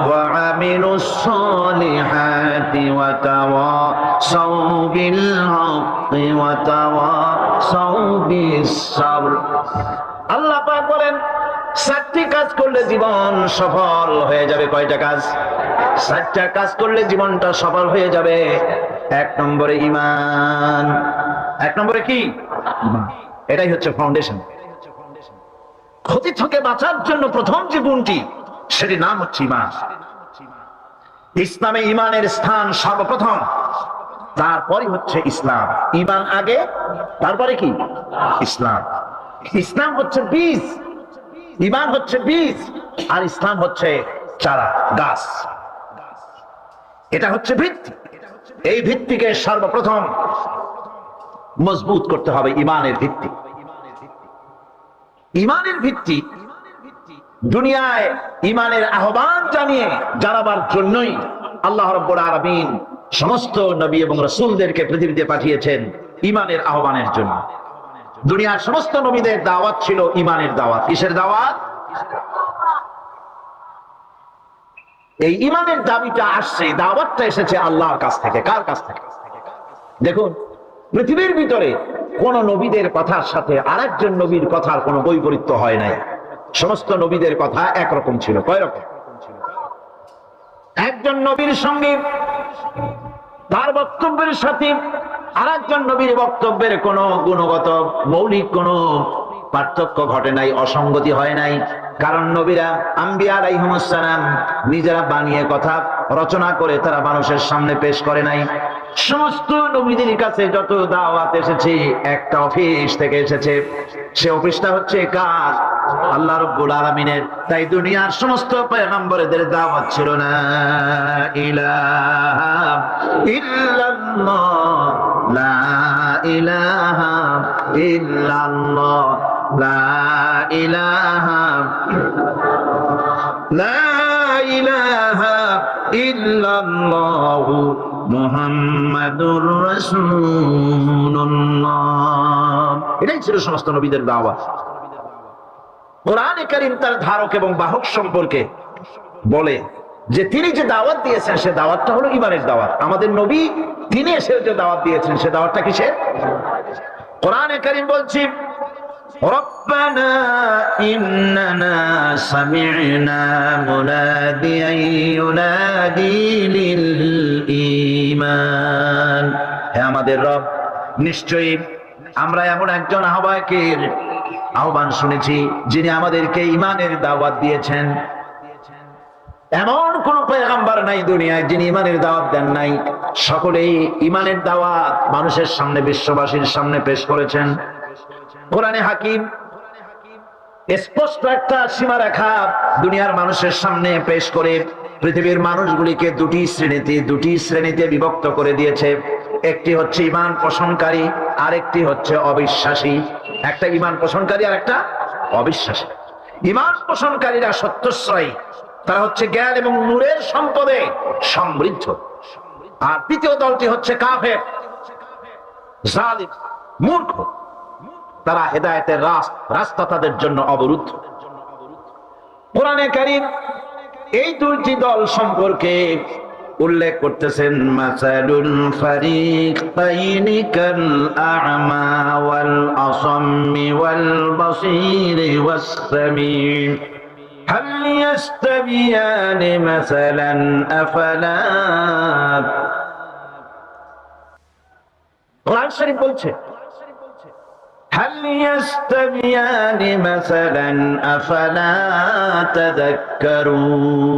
ওয়া আমিলুস সলিহাতি ওয়া তাওয়াসাউ বিল হাক্কি ওয়া তাওয়াসাউ বিস সাবর। আল্লাহ পাক বলেন, 7টি কাজ করলে জীবন সফল হয়ে যাবে। কয়টা কাজ? 7টা কাজ করলে জীবনটা সফল হয়ে যাবে। 1 নম্বরে ঈমান। 1 নম্বরে কি? এটাই হচ্ছে ফাউন্ডেশন। ক্ষতি থেকে বাঁচার জন্য প্রথম যে গুণটি, সেটি নাম হচ্ছে ঈমান। ইসলামে ঈমানের স্থান সর্বপ্রথম, তারপরই হচ্ছে ইসলাম। ঈমান আগে, তারপরে কি? ইসলাম। ইসলাম হচ্ছে বীজ, ঈমান হচ্ছে বীজ, আর ইসলাম হচ্ছে চারা, গাছ। এটা হচ্ছে ভিত্তি। এই ভিত্তিকে সর্বপ্রথম মজবুত করতে হবে। ঈমানের ভিত্তি, ঈমানের ভিত্তি দুনিয়ায় ঈমানের আহ্বান জানিয়ে জানাবার জন্যই আল্লাহ রাব্বুল আলামিন সমস্ত নবী এবং রাসূলদেরকে পৃথিবীতে পাঠিয়েছেন ঈমানের আহ্বানের জন্য। দুনিয়ার সমস্ত নবীদের দাওয়াত ছিল ঈমানের দাওয়াত। কিসের দাওয়াত? এই ঈমানের দাবিটা আসছে, দাওয়াতটা এসেছে আল্লাহর কাছ থেকে। কার কাছ থেকে? দেখুন, পৃথিবীর ভিতরে কোন নবীদের কথার সাথে আরেকজন নবীর কথার কোনো বৈপরীত্য হয় নাই। সমস্ত নবীদের কথা একরকম ছিল। কয় রকম? একজন নবীর সঙ্গে তার বক্তব্যের সাথে আরেকজন নবীর বক্তব্যের কোনো গুণগত মৌলিক কোনো পার্থক্য ঘটে নাই, অসঙ্গতি হয় নাই। কারণ নবীরা, আম্বিয়া আলাইহিমুস সালাম, নিজেরা বানিয়ে কথা রচনা করে তারা মানুষের সামনে পেশ করে নাই। সমস্ত নবীদের কাছে যত দাওয়াত এসেছে, একটা অফিস থেকে এসেছে। সে অফিসটা হচ্ছে কার? আল্লাহ রাব্বুল আলামিনের। তাই দুনিয়ার সমস্ত পয়গম্বরদের দাওয়াত ছিল না ইলাহা ইল্লাল্লাহ, লা ইলাহা ইল্লাল্লাহ, লা ইলাহা, লা ইলাহা ইল্লাল্লাহু মুহাম্মাদুর রাসূলুল্লাহ। এটাই ছিল সমস্ত নবীদের দাওয়াত। কোরআনে কারীম তার ধারক এবং বাহক সম্পর্কে বলে যে তিনি যে দাওয়াত দিয়েছেন, সে দাওয়াতটা হলো ঈমানের দাওয়াত। আমাদের নবী তিনি এসে যে দাওয়াত দিয়েছেন, সে দাওয়াতটা কিসের? কোরআনে কারীম বলছি, রব্বানা ইন্নানা সামি'না মুনাদিয়ান ইউনাদি লিল ঈমান। হে আমাদের রব, নিশ্চয়ই আমরা এমন একজন আহ্বায়কের আহ্বান শুনেছি, যিনি আমাদেরকে ঈমানের দাওয়াত দিয়েছেন। এমন কোন পয়গম্বর নাই দুনিয়ায় যিনি ঈমানের দাওয়াত দেন নাই। সকলেই ঈমানের দাওয়াত মানুষের সামনে, বিশ্ববাসীর সামনে পেশ করেছেন। কোরআনে হাকিম স্পষ্ট একটা সীমারেখা দুনিয়ার মানুষের সামনে পেশ করে পৃথিবীর মানুষগুলিকে দুটি শ্রেণীতে বিভক্ত করে দিয়েছে। একটি হচ্ছে ঈমান পোষণকারী, আরেকটি হচ্ছে অবিশ্বাসী। একটা ঈমান পোষণকারী আর একটা অবিশ্বাসী। ঈমান পোষণকারীরা সত্যশ্রয়ী, তারা হচ্ছে জ্ঞান এবং নূরের সম্পদে সমৃদ্ধ। আর দ্বিতীয় দলটি হচ্ছে কাফের, জালিম, মূর্খ। তারা হেদায়েতের রাস্তা তাদের জন্য অবরুদ্ধ। কোরআনে কারীম এই দুইটি দল সম্পর্কে উল্লেখ করতেছেন, মাসালুল ফারিকাইনি কাল আ'মা ওয়াল আসাম্মি ওয়াল বাসীরি ওয়াস সামিঈ হাল ইয়াস্তাবিয়ানি মাসালান আফালা। কোরআন শরীফ বলছে হাল ইয়াস্তাবিয়ানি মাসালান আফালা তাযাক্কারুন।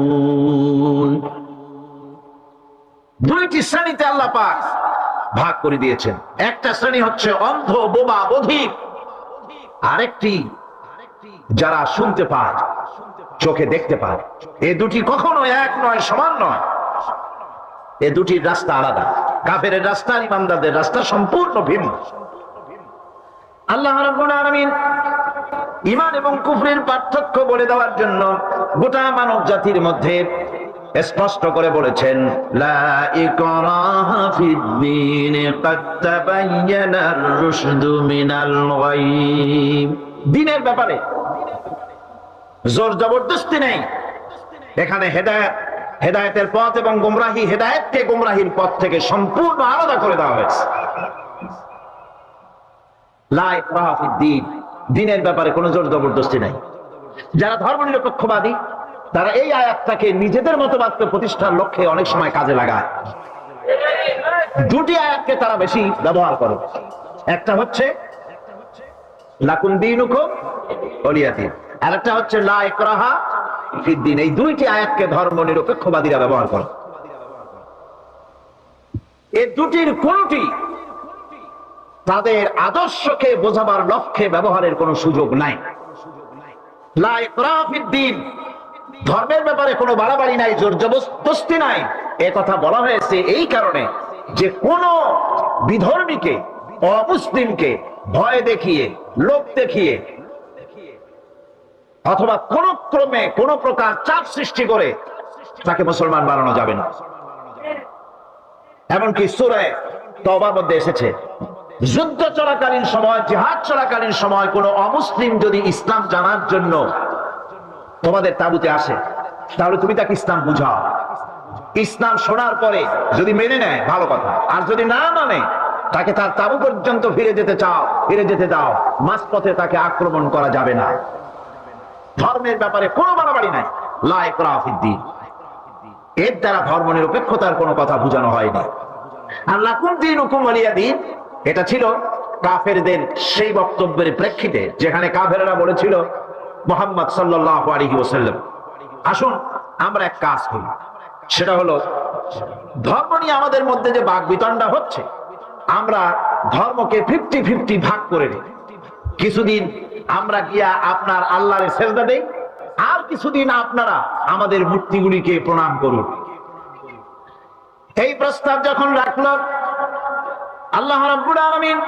দুইটি শ্রেণীতে আল্লাহ পাক ভাগ করে দিয়েছেন। একটা শ্রেণী হচ্ছে অন্ধ, বোবা, বধির। আরেকটি যারা শুনতে পায়, চোখে দেখতে পায়। এই দুটি কখনো এক নয়, সমান নয়। এই দুটির রাস্তা আলাদা। কাফেরের রাস্তা আর ইমানদারদের রাস্তা সম্পূর্ণ ভিন্ন। আল্লাহ রাব্বুল আলামিন ঈমান এবং কুফরের পার্থক্য বলে দেওয়ার জন্য গোটা মানব জাতির মধ্যে স্পষ্ট করে বলেছেন, লা ইকরাহা ফিদ-দীন ক্বাদ তাবায়্যানার রুশদু মিনাল গাই। দ্বীনের ব্যাপারে জোর জবরদস্তি নেই। এখানে হেদায়েতের পথ এবং গোমরাহি, হেদায়েতকে গোমরাহির পথ থেকে সম্পূর্ণ আলাদা করে দেওয়া হয়েছে। লা ইকরাহা ফিদ-দীন, দ্বীনের ব্যাপারে কোনো জোর জবরদস্তি নাই। যারা ধর্মনিরপেক্ষবাদী তারা এই আয়াতটাকে নিজেদের মতবাদকে প্রতিষ্ঠার লক্ষ্যে অনেক সময় কাজে লাগায়। দুটি আয়াতকে তারা বেশি ব্যবহার করে। একটা হচ্ছে লাকুম দীনুকুম ওয়ালিয়া দীন, আর একটা হচ্ছে লা ইকরাহা ফিদ-দীন। এই দুইটি আয়াতকে ধর্মনিরপেক্ষবাদীরা ব্যবহার করে। এই দুটির কোনটি তাদের আদর্শকে বোঝাবার লক্ষ্যে ব্যবহারের কোনো সুযোগ নাই। লা ইকরাহা ফিদ-দীন, ধর্মের ব্যাপারে কোনো বাড়াবাড়ি নাই, জোর জবরদস্তি নাই। এ কথা বলা হয়েছে এই কারণে যে কোন বিধর্মীকে, অমুসলিমকে ভয় দেখিয়ে, লোভ দেখিয়ে অথবা কোন ক্রমে কোন প্রকার চাপ সৃষ্টি করে তাকে মুসলমান বানানো যাবে না। এমনকি সূরা তওবার মধ্যে এসেছে, যুদ্ধ চলাকালীন সময়, জিহাদ চলাকালীন সময় কোন অমুসলিম যদি ইসলাম জানার জন্য তোমাদের তাবুতে আসে, তাহলে তুমি তাকে ইসলাম বুঝাও। ইসলাম শোনার পরে যদি মেনে নেয় ভালো কথা, আর যদি না মানে তাকে তার তাবু পর্যন্ত ফিরে যেতে দাও। মাঝপথে তাকে আক্রমণ করা যাবে না। ধর্মের ব্যাপারে কোনো বাড়াবাড়ি নাই। লা ইকরাহা ফিদ-দীন, এর দ্বারা ধর্মনিরপেক্ষতার কোনো কথা বোঝানো হয়নি। আর লাকুম দীনুকুম ওয়ালিয়া দীন, এটা ছিল কাফেরদের সেই বক্তব্যের প্রেক্ষিতে যেখানে কাফেররা বলেছিল মুহাম্মদ সাল্লাল্লাহু আলাইহি ওয়াসাল্লাম, আসুন আমরা এক কাজ করি, সেটা হলো ধর্ম নিয়ে আমাদের মধ্যে যে বাকবিতণ্ডা হচ্ছে, আমরা ধর্মকে 50-50 ভাগ করে নিই। কিছুদিন আমরা গিয়া আপনার আল্লাহরে সেজদা দেই, আর কিছুদিন আপনারা আমাদের মূর্তিগুলিকে প্রণাম করুন। এই প্রস্তাব যখন রাখলো, আল্লাহ রাব্বুল আলামিন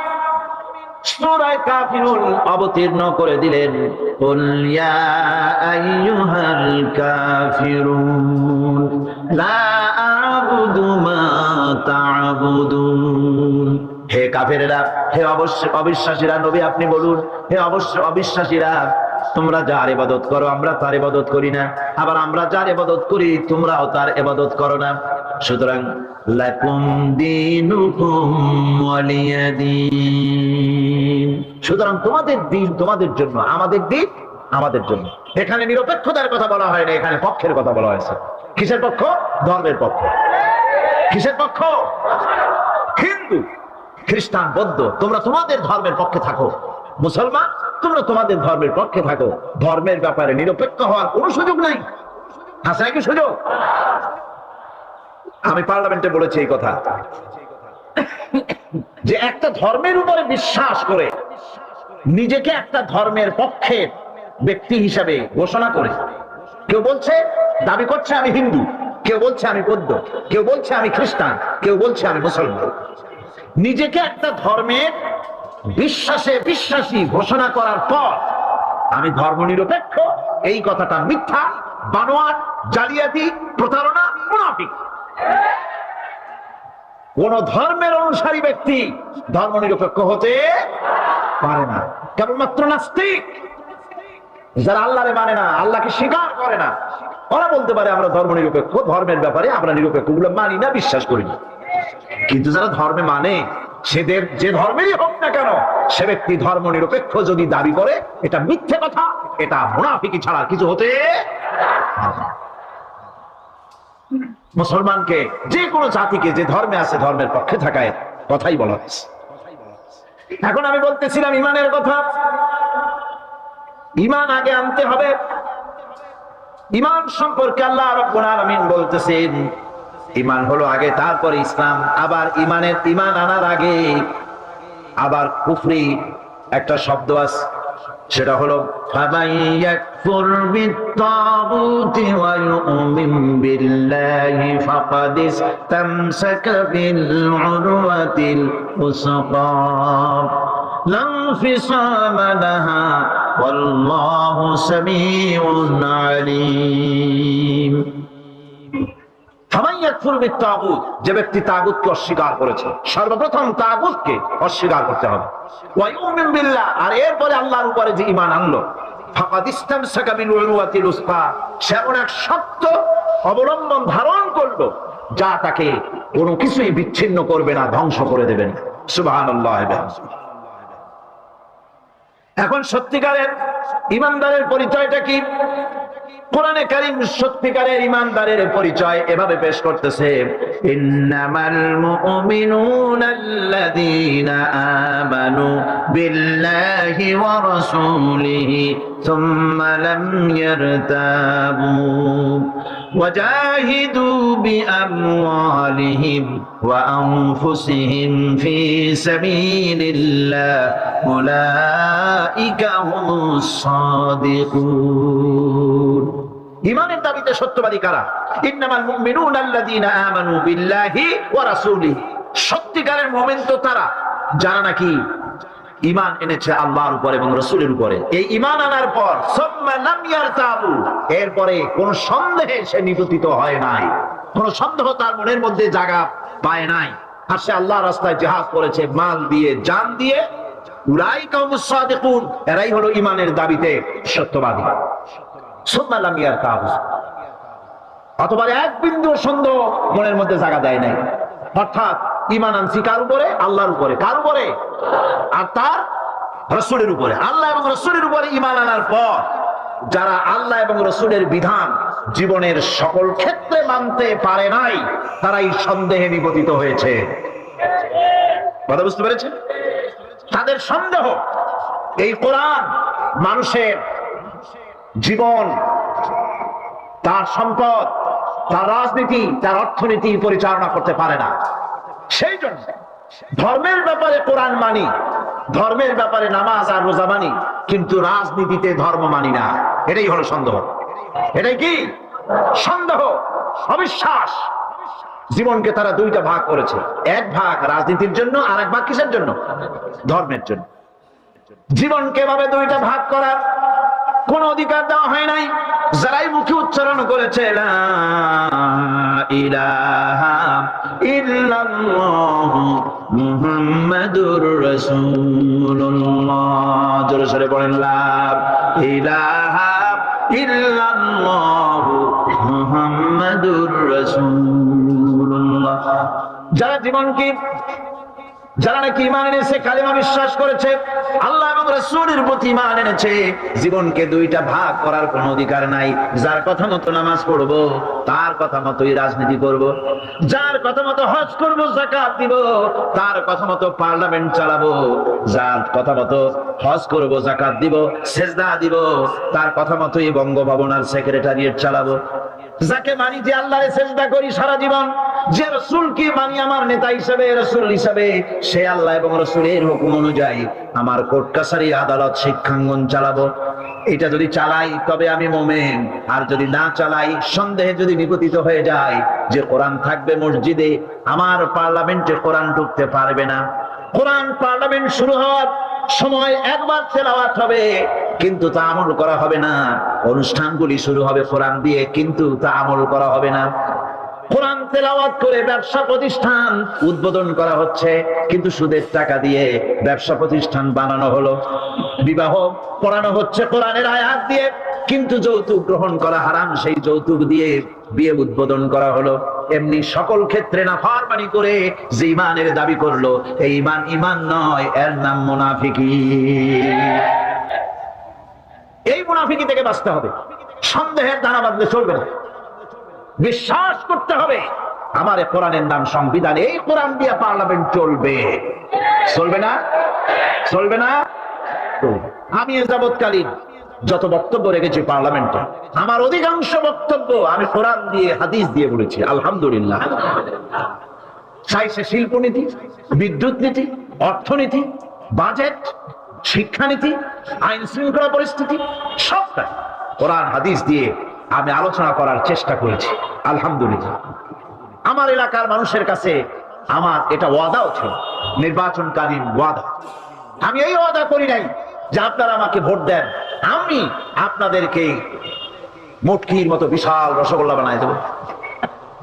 সূরা কাফিরুন অবতীর্ণ করে দিলেন, কুল ইয়া আইয়ুহাল কাফিরুন লা আ'বুদু মা তা'বুদুন। হে কাফেরেরা, হে অবিশ্বাসীরা, নবী আপনি বলুন, হে অবিশ্বাসীরা, তোমরা যার ইবাদত করো আমরা তার ইবাদত করি না, আবার আমরা যার ইবাদত করি তোমরাও তার ইবাদত করো না। সুতরাং লাকুম দীনুকুম ওয়ালিয়া দীন, সুতরাং তোমাদের দিন তোমাদের জন্য, আমাদের দিন আমাদের জন্য। এখানে নিরপেক্ষতার কথা বলা হয় না, এখানে পক্ষের কথা বলা হয়েছে। কিসের পক্ষ? ধর্মের পক্ষ। কিসের পক্ষ? হিন্দু, খ্রিস্টান, বৌদ্ধ, তোমরা তোমাদের ধর্মের পক্ষে থাকো। মুসলমান, তোমরা তোমাদের ধর্মের পক্ষে থাকো। ধর্মের ব্যাপারে নিরপেক্ষ হওয়ার কোনো সুযোগ নাই। আছে নাকি সুযোগ? আমি পার্লামেন্টে বলেছি এই কথা, যে একটা ধর্মের উপরে বিশ্বাস করে নিজেকে একটা ধর্মের পক্ষের ব্যক্তি হিসাবে ঘোষণা করে কেউ বলছে, দাবি করছে আমি হিন্দু, কেউ বলছে আমি বৌদ্ধ, কেউ বলছে আমি খ্রিস্টান, কেউ বলছে আমি মুসলমান। নিজেকে একটা ধর্মের বিশ্বাসী ঘোষণা করার পর আমি ধর্মনিরপেক্ষ, এই কথাটা মিথ্যা, বানোয়াট, জালিয়াতি, প্রতারণা, মুনাফিক। কোন ধর্মের অনুসারী ব্যক্তি ধর্মনিরপেক্ষ হতে পারে না। কেবলমাত্র নাস্তিক, যারা আল্লাহরে মানে না, আল্লাহকে স্বীকার করে না, ওরা বলতে পারে আমরা ধর্মনিরপেক্ষ, ধর্মের ব্যাপারে আমরা নিরপেক্ষ, গুলো মানি না, বিশ্বাস করি না। কিন্তু যারা ধর্মে মানে, সেদের যে ধর্মেরই হোক না কেন, সে ব্যক্তি ধর্ম নিরপেক্ষ যদি দাবি করে, এটা মিথ্যে কথা, এটা মুনাফিকি ছাড়া কিছু হতে। মুসলমানকে, যে কোনো জাতিকে যে ধর্মে আছে ধর্মের পক্ষে থাকায় কথাই বলা হয়েছে। এখন আমি বলতেছিলাম ইমানের কথা। ইমান আগে আনতে হবে। ইমান সম্পর্কে আল্লাহ রাব্বুল আলামিন বলতেছেন ইমান হলো আগে, তারপরে ইসলাম। আবার ইমান আনার আগে আবার কুফরি একটা শব্দ আছে, সেটা হলো ফামাইয়াকফুর বিত্তাগুতি ওয়া ইউমিন বিল্লাহি ফাকাদ ইসতামসাকা বিল উরওয়াতিল উসকা লা ইনফিসামা লাহা ওয়াল্লাহু সামিউন আলীম। যে ব্যক্তি তাগুতকে অস্বীকার করেছে, সর্বপ্রথম তাগুতকে অস্বীকার করতে হবে। আর এরপরে আল্লাহর উপরে যে ঈমান আনলো, সে এমন এক শক্ত অবলম্বন ধারণ করলো যা তাকে কোনো কিছুই বিচ্ছিন্ন করবে না, ধ্বংস করে দেবে না। সুবহানাল্লাহ। এখন সত্যিকারের ঈমানদারের পরিচয়টা কি? কোরআনে কারীম সত্যিকারের ঈমানদারের পরিচয় এভাবে পেশ করতেছে, ইন্নামাল মুমিনুনা আল্লাযীনা আমানু বিল্লাহি ওয়া রাসূলিহি সুম্মা লাম ইয়ারতাবু ওয়াজাহিদু বিআমওয়ালিহিম ওয়া আনফুসিহিম ফি সাবিলিল্লাহ উলাইকা হুমুস সাদিকুন। ঈমানের দাবিতে সত্যবাদী কারা? ইন্নামাল মুমিনুনা আল্লাযীনা আমানু বিল্লাহি ওয়া রাসূলিহি। সত্যিকারের মুমিন তো তারা যারা নাকি ঈমান এনেছে আল্লাহর উপর এবং রাসূলের উপরে। এই ঈমান আনার পর সুম্মা লাম ইয়ারতাবু, এরপরে কোন সন্দেহে সে নিপতিত হয় নাই, কোন সন্দেহ তার মনের মধ্যে জায়গা পায় নাই, আর সে আল্লাহর রাস্তায় জিহাদ করেছে মাল দিয়ে, জান দিয়ে। উলাইকা হুমুস সাদিকুন, এরাই হলো ঈমানের দাবিতে সত্যবাদী। সুম্মা লাম ইয়ারতাবু, অথবা এক বিন্দু সন্দেহ মনের মধ্যে জায়গা দেয় নাই। অর্থাৎ ঈমান আনছি কার উপরে? আল্লাহর উপরে। কার উপরে? আর তার রাসূলের উপরে। আল্লাহ এবং রাসূলের উপরে ঈমান আনার পর যারা আল্লাহ এবং রাসূলের বিধান জীবনের সকল ক্ষেত্রে মানতে পারে নাই, তারাই সন্দেহে নিপতিত হয়েছে। কথা বুঝতে পেরেছেন? তাদের সন্দেহ এই কোরআন মানুষের জীবন, তার সম্পদ, তার রাজনীতি, তার অর্থনীতি পরিচালনা করতে পারে না। সেই জন্য ধর্মের ব্যাপারে কোরআন মানি, ধর্মের ব্যাপারে নামাজ আর রোজা মানি, কিন্তু রাজনীতিতে ধর্ম মানি না। এটাই হলো সন্দেহ। এটাই কি? সন্দেহ, অবিশ্বাস। জীবনকে তারা দুইটা ভাগ করেছে, এক ভাগ রাজনীতির জন্য, আর এক ভাগ কিসের জন্য? ধর্মের জন্য। জীবনকে ভাবে দুইটা ভাগ করার কোন অধিকার দেওয়া হয় নাই। যারাই মুখে উচ্চারণ করেছে লা ইলাহা ইল্লাল্লাহু মুহাম্মাদুর রাসূলুল্লাহ, জোরে সরে বলেন লা ইলাহা ইল্লাল্লাহু মুহাম্মাদুর রাসূলুল্লাহ। যারা জীবনকে, যারা নাকি ঈমান এনেছে, কালিমা বিশ্বাস করেছে, আল্লাহ এবং রাসূলের প্রতি ঈমান এনেছে, জীবনকে দুইটা ভাগ করার কোনো অধিকার নাই। যার কথা মতো নামাজ পড়বো, তার কথা মতোই রাজনীতি করব। যার কথা মতো হজ করব, যাকাত দিব, তার কথা মতো পার্লামেন্ট চালাবো। যার কথা মতো হজ করব, যাকাত দিব, সেজদা দিব, তার কথা মতোই বঙ্গভবন আর সেক্রেটারিয়েট চালাবো। যাকে মানি, যে আল্লাহরে সেজদা করি সারা জীবন, যে রাসূলকে মানি আমার নেতা হিসেবে, রাসূল হিসেবে, সে আল্লাহ এবং রাসূলের হুকুম অনুযায়ী আমার কোর্ট কাছারি, আদালত, শিক্ষাঙ্গন চালাবো। এটা যদি চালাই তবে আমি মুমিন, আর যদি না চালাই, সন্দেহে যদি নিপতিত হয়ে যায় যে কোরআন থাকবে মসজিদে, আমার পার্লামেন্টে কোরআন ঢুকতে পারবে না। কোরআন পার্লামেন্ট শুরু হওয়ার সময় একবার তেলাওয়াত হবে, কিন্তু তা আমল করা হবে না। অনুষ্ঠানগুলি শুরু হবে কোরআন দিয়ে, কিন্তু তা আমল করা হবে না। কোরআন তেলাওয়াত করে ব্যবসা প্রতিষ্ঠান উদ্বোধন করা হচ্ছে, কিন্তু সুদের টাকা দিয়ে ব্যবসা প্রতিষ্ঠান বানানো হলো। বিবাহ পড়ানো হচ্ছে কোরআনের আয়াত দিয়ে, কিন্তু যৌতুক গ্রহণ করা হারাম, সেই যৌতুক দিয়ে বিয়ে উদ্বোধন করা হলো। এমনি সকল ক্ষেত্রে নাফরমানি করে যে ইমানের দাবি করলো, এই ইমান ইমান নয়, এর নাম মুনাফিকি। এই মুনাফিকি থেকে বাঁচতে হবে। সন্দেহের দানা বাঁধলে চলবে না, বিশ্বাস করতে হবে আমার কোরআনের নাম সংবিধান, এই কোরআন দিয়ে পার্লামেন্ট চলবে। চলবে না? চলবে না? আমি এ যাবৎকালীন যত বক্তব্য রেখেছি পার্লামেন্টে, আমার অধিকাংশ বক্তব্য আমি কোরআন দিয়ে হাদিস দিয়ে বলেছি, আলহামদুলিল্লাহ। চাই সে শিল্পনীতি, বিদ্যুৎ নীতি, অর্থনীতি, বাজেট, শিক্ষানীতি, আইন শৃঙ্খলা পরিস্থিতি, সবটাই কোরআন হাদিস দিয়ে আমি আলোচনা করার চেষ্টা করেছি, আলহামদুলিল্লাহ। আমার এলাকার মানুষের কাছে আমার এটা ওয়াদাও ছিল, নির্বাচনকালীন ওয়াদা। আমি এই ওয়াদা করি নাই যে আপনারা আমাকে ভোট দেন, আমি আপনাদেরকে মুটকির মতো বিশাল রসগোল্লা বানায় দেবো,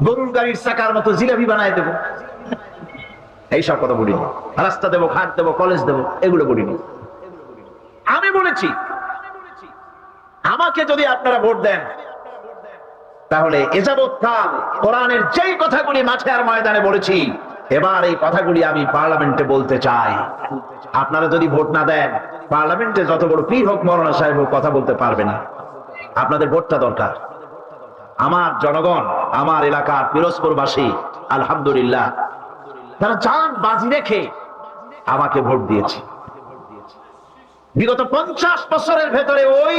গরুর গাড়ির চাকার মতো জিলাপি বানায় দেবো, এইসব কথা বলিনি। রাস্তা দেবো, ঘাট দেবো, কলেজ দেবো, এগুলো বলিনি। আমি বলেছি আমাকে যদি আপনারা ভোট দেন, তাহলে এ যাবৎকাল কোরআনের যেই কথাগুলি মাঠে আর ময়দানে বলেছি, এবার এই কথাগুলি আমি পার্লামেন্টে বলতে চাই। আপনারা যদি ভোট না দেন, পার্লামেন্টে যত বড় পীর হোক, মৌলানা সাহেব হোক, কথা বলতে পারবে না। আপনাদের ভোটটা দরকার। আমার জনগণ, আমার এলাকার পিরোজপুরবাসী, আলহামদুলিল্লাহ, তারা জান বাজি রেখে আমাকে ভোট দিয়েছে। বিগত 50 বছরের ভেতরে ওই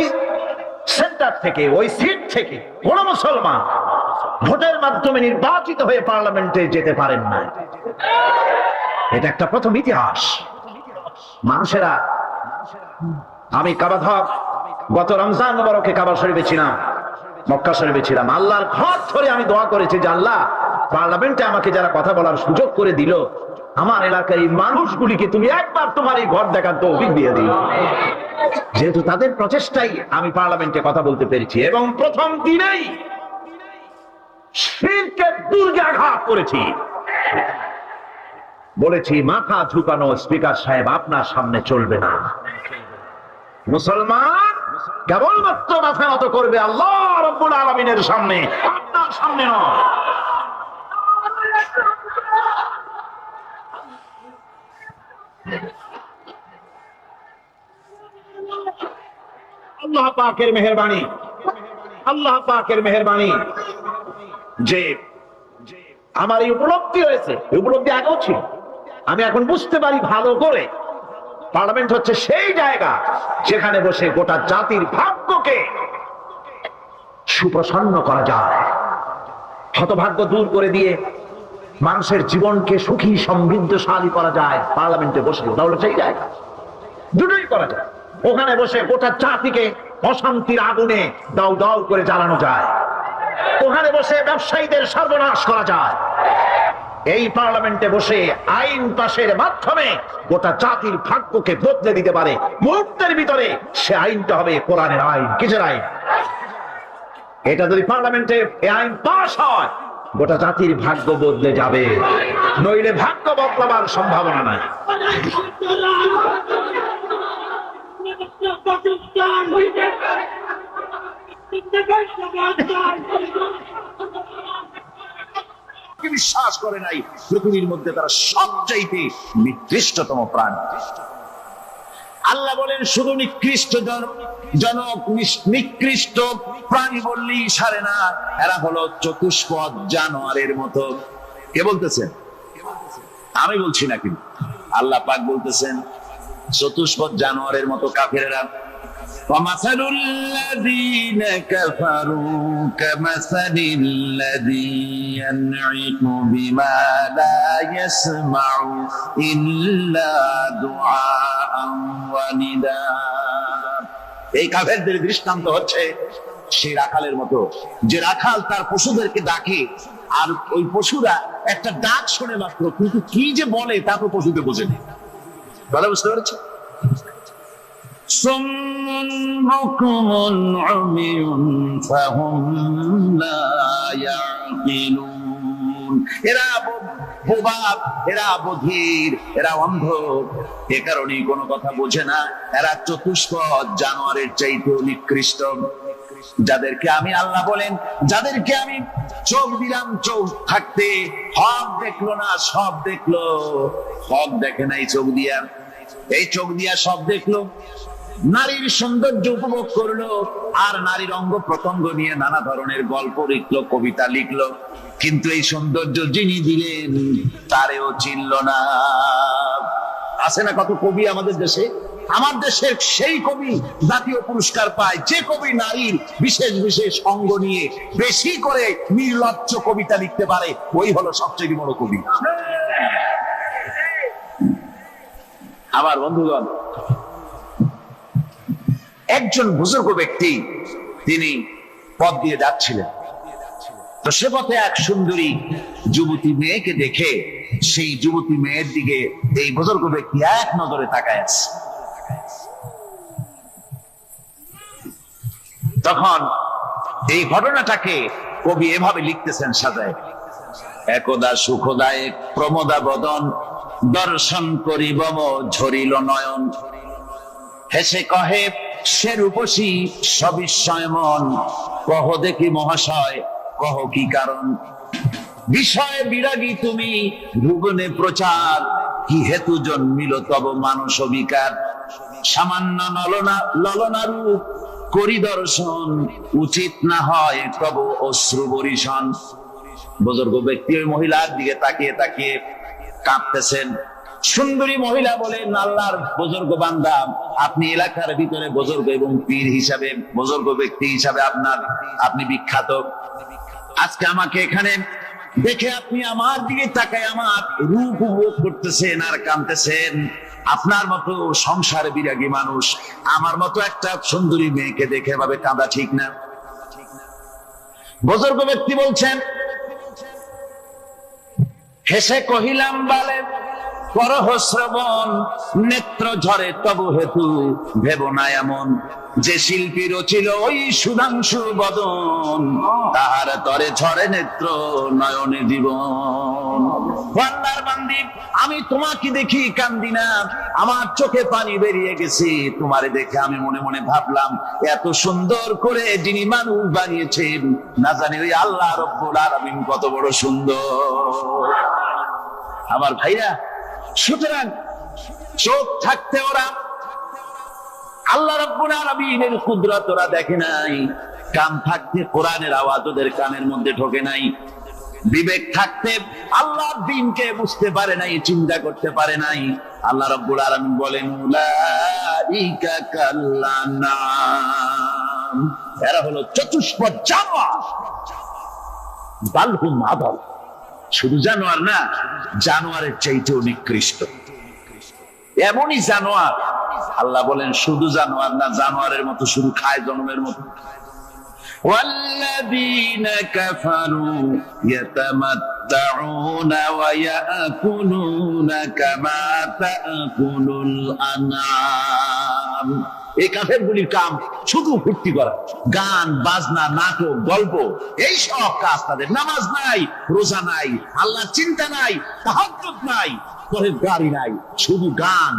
সেন্টার থেকে, ওই সিট থেকে কোন মুসলমান ভোটের মাধ্যমে নির্বাচিত হয়ে পার্লামেন্টে যেতে পারেন না। এটা একটা প্রথম ইতিহাস। মানুষেরা, আমি কাবাধক গত রমজান মুবারকে কাবা শরীফে ছিলাম, মক্কা শরীফে ছিলাম। আল্লাহর ঘর ধরে আমি দোয়া করেছি যে আল্লাহ, পার্লামেন্টে আমাকে যারা কথা বলার সুযোগ করে দিল, আমার এলাকার এই মানুষগুলিকে তুমি একবার তোমার এই ঘর দেখার তৌফিক দিয়ে দিও। যেহেতু তাদের প্রচেষ্টাই আমি পার্লামেন্টে কথা বলতে পেরেছি, এবং প্রথম দিনেই শিরকের দুর্গে আঘাত করেছি। বলেছি মাথা ঝুঁকানো স্পিকার সাহেব আপনার সামনে চলবে না। মুসলমান কেবলমাত্র মাথা নত করবে আল্লাহ রাব্বুল আলামিনের সামনে, আপনার সামনে নয়। আল্লাহ পাকের মেহেরবানি, আল্লাহ পাকের মেহেরবানি যে আমার এই উপলব্ধি হয়েছে, এই উপলব্ধি আগেও ছিল। আমি এখন বুঝতে পারি ভালো করে, পার্লামেন্ট হচ্ছে সেই জায়গা যেখানে বসে গোটা জাতির ভাগ্যকে সুপ্রসন্ন করা যায়, হতভাগ্য দূর করে দিয়ে মানুষের জীবনকে সুখী সমৃদ্ধশালী করা যায়। পার্লামেন্টে বসে তাহলে সেই জায়গা দুটোই করা যায়। ওখানে বসে গোটা জাতিকে অশান্তির আগুনে দাউ দাউ করে জ্বালানো যায়, ওখানে বসে ব্যবসায়ীদের সর্বনাশ করা যায়। এই পার্লামেন্টে বসে আইন পাশের মাধ্যমে গোটা জাতির ভাগ্যকে বদলে দিতে পারে মুহূর্তের ভিতরে। সে আইনটা হবে কোরআনের আইন। কিসের আইন? এটা যদি পার্লামেন্টে এই আইন পাশ হয়, গোটা জাতির ভাগ্য বদলে যাবে, নইলে ভাগ্য বদলাবার সম্ভাবনা নাই। বিশ্বাস করে নাই পৃথিবীর মধ্যে তারা সবচাইতে নিকৃষ্টতম প্রাণ। আল্লাহ বলেন শুধু নিকৃষ্ট জনক, নিকৃষ্ট প্রাণী বললেই সারে না, এরা হলো চতুষ্পদ জানোয়ারের মতো। কে বলতেছেন? আমি বলছি না, কিন্তু আল্লাহ পাক বলতেছেন চতুষ্পদ জানোয়ারের মতো কাফেররা। وَمَثَلُ الَّذِينَ كَفَرُوا كَمَثَلِ الَّذِي يَنْعِقُ بِمَا لَا يَسْمَعُ إِلَّا دُعَاءً وَنِدَاءً এই কাফেরদের দৃষ্টান্ত হচ্ছে সেই রাখালের মতো, যে রাখাল তার পশুদেরকে ডাকে, আর ওই পশুরা একটা ডাক শুনে মাত্র, কিন্তু কি যে বলে তা তো পশুতে বোঝে না। কথা বুঝতে পেরেছে? সুম্মুন বুকুমুন উমিয়ুন ফাহুম লা ইয়াকিলুন। এরা বোবা, এরা বধির, এরা অন্ধ, এ কারণেই কোনো কথা বোঝে না। এরা চতুষ্পদ জানোয়ারের চাইতেও নিকৃষ্ট। যাদেরকে আমি আল্লাহ বলেন, যাদেরকে আমি চোখ দিলাম, চোখ থাকতে হক দেখলো না, সব দেখলো। হক দেখে নাই চোখ দিয়া, এই চোখ দিয়া সব দেখলো। নারীর সৌন্দর্য উপভোগ করলো, আর নারীর অঙ্গ প্রত্যঙ্গ নিয়ে নানা ধরনের গল্প লিখলো, কবিতা লিখলো, কিন্তু এই সৌন্দর্য যিনি দিলেন তারেও চিনল না। আছে না কত কবি আমাদের দেশে? আমার দেশের সেই কবি জাতীয় পুরস্কার পায় যে কবি নারীর বিশেষ বিশেষ অঙ্গ নিয়ে বেশি করে নির্লজ্জ কবিতা লিখতে পারে, ওই হলো সবচেয়ে বড় কবি। আমার বন্ধুগণ, একজন বুজুর্গ ব্যক্তি তিনি পথ দিয়ে যাচ্ছিলেন, তো সে পথে এক সুন্দরী যুবতী মেয়েকে দেখে সেই যুবতী মেয়ের দিকে এই বুজুর্গ ব্যক্তি এক নজরে তাকায় আছে। তখন এই ঘটনাটাকে কবি এভাবে লিখতেছেন সাজায়: একদা সুখদায়ক প্রমোদা বদন, দর্শন করিব ঝরিল নয়ন, হেসে কহে সে রূপসী সবিস্ময় মন, কহ দেখি মহাশয় কহ কি কারণ, বিষয় বিরাগী তুমি ভুবনে প্রচার, কি হেতু জন্মিল তব মানস বিকার, সামান্য ললনা রূপ করি দর্শন, উচিত না হয় তব অশ্রু বরিশন। বুজুর্গ ব্যক্তি ওই মহিলার দিকে তাকিয়ে তাকিয়ে কাঁদতেছেন। সুন্দরী মহিলা বলেন, আল্লাহর বুজুর্গ বান্দা, আপনি এলাকার ভিতরে বুজুর্গ এবং পীর হিসাবে, বুজুর্গ ব্যক্তি হিসাবে আপনি বিখ্যাত। আজকে আমাকে এখানে দেখে আপনি আমার দিকে তাকায় আমার রূপ উপভোগ করতেছেন আর কাঁদতেছেন। আপনার মতো সংসার বিরাগী মানুষ আমার মতো একটা সুন্দরী মেয়েকে দেখে ভাবে কাঁদা ঠিক না। বুজুর্গ ব্যক্তি বলছেন, হেসে কহিলাম বালে করহ শ্রবণ, নেত্র ঝরে তবু হেতু ভেব না এমন, যে শিল্পী রচিল ওই সুধাংশু বদন, তাহার তরে ঝরে নেত্র নয়নে জীবন। আল্লাহর বান্দি, আমি তোমাকে দেখি কান্দি না, আমার চোখে পানি বেরিয়ে গেছে। তোমারে দেখে আমি মনে মনে ভাবলাম, এত সুন্দর করে যিনি মানুষ বানিয়েছেন, না জানি ওই আল্লাহ রব্বুল আলামিন কত বড় সুন্দর। আমার ভাইরা, সুতরাং চোখ থাকতে ওরা আল্লাহ রাব্বুল আলামিনের কুদরত ওরা দেখে নাই, কান থাকতে কোরআনের আওয়াজ ওদের কানের মধ্যে ঢোকে নাই, বিবেক থাকতে আল্লাহর দ্বীনকে বুঝতে পারে নাই, চিন্তা করতে পারে নাই। আল্লাহ রাব্বুল আলামিন বলেন, উলাইকা কাল্লানাম, এরা হলো চতুষ্পদ জানোয়ার, বালহুম আদাল। শুধু জানোয়ার না, জানোয়ারের চাইতেও নিকৃষ্ট এমনই জানোয়ার। আল্লাহ বলেন শুধু জানোয়ার না, জানোয়ারের মতো শুধু খায় জন্মের মতো। والذين كفروا يتمتعون ويأكلون كما تأكل الأنعام। এই কাফেরগুলির কাম শুধু ফুর্তি করা, গান বাজনা, নাটক, গল্প, এই সব কাজ তাদের। নামাজ নাই, রোজা নাই, আল্লাহ চিন্তা নাই, তাহাজ্জুদ নাই, পরেশগারি নাই, শুধু গান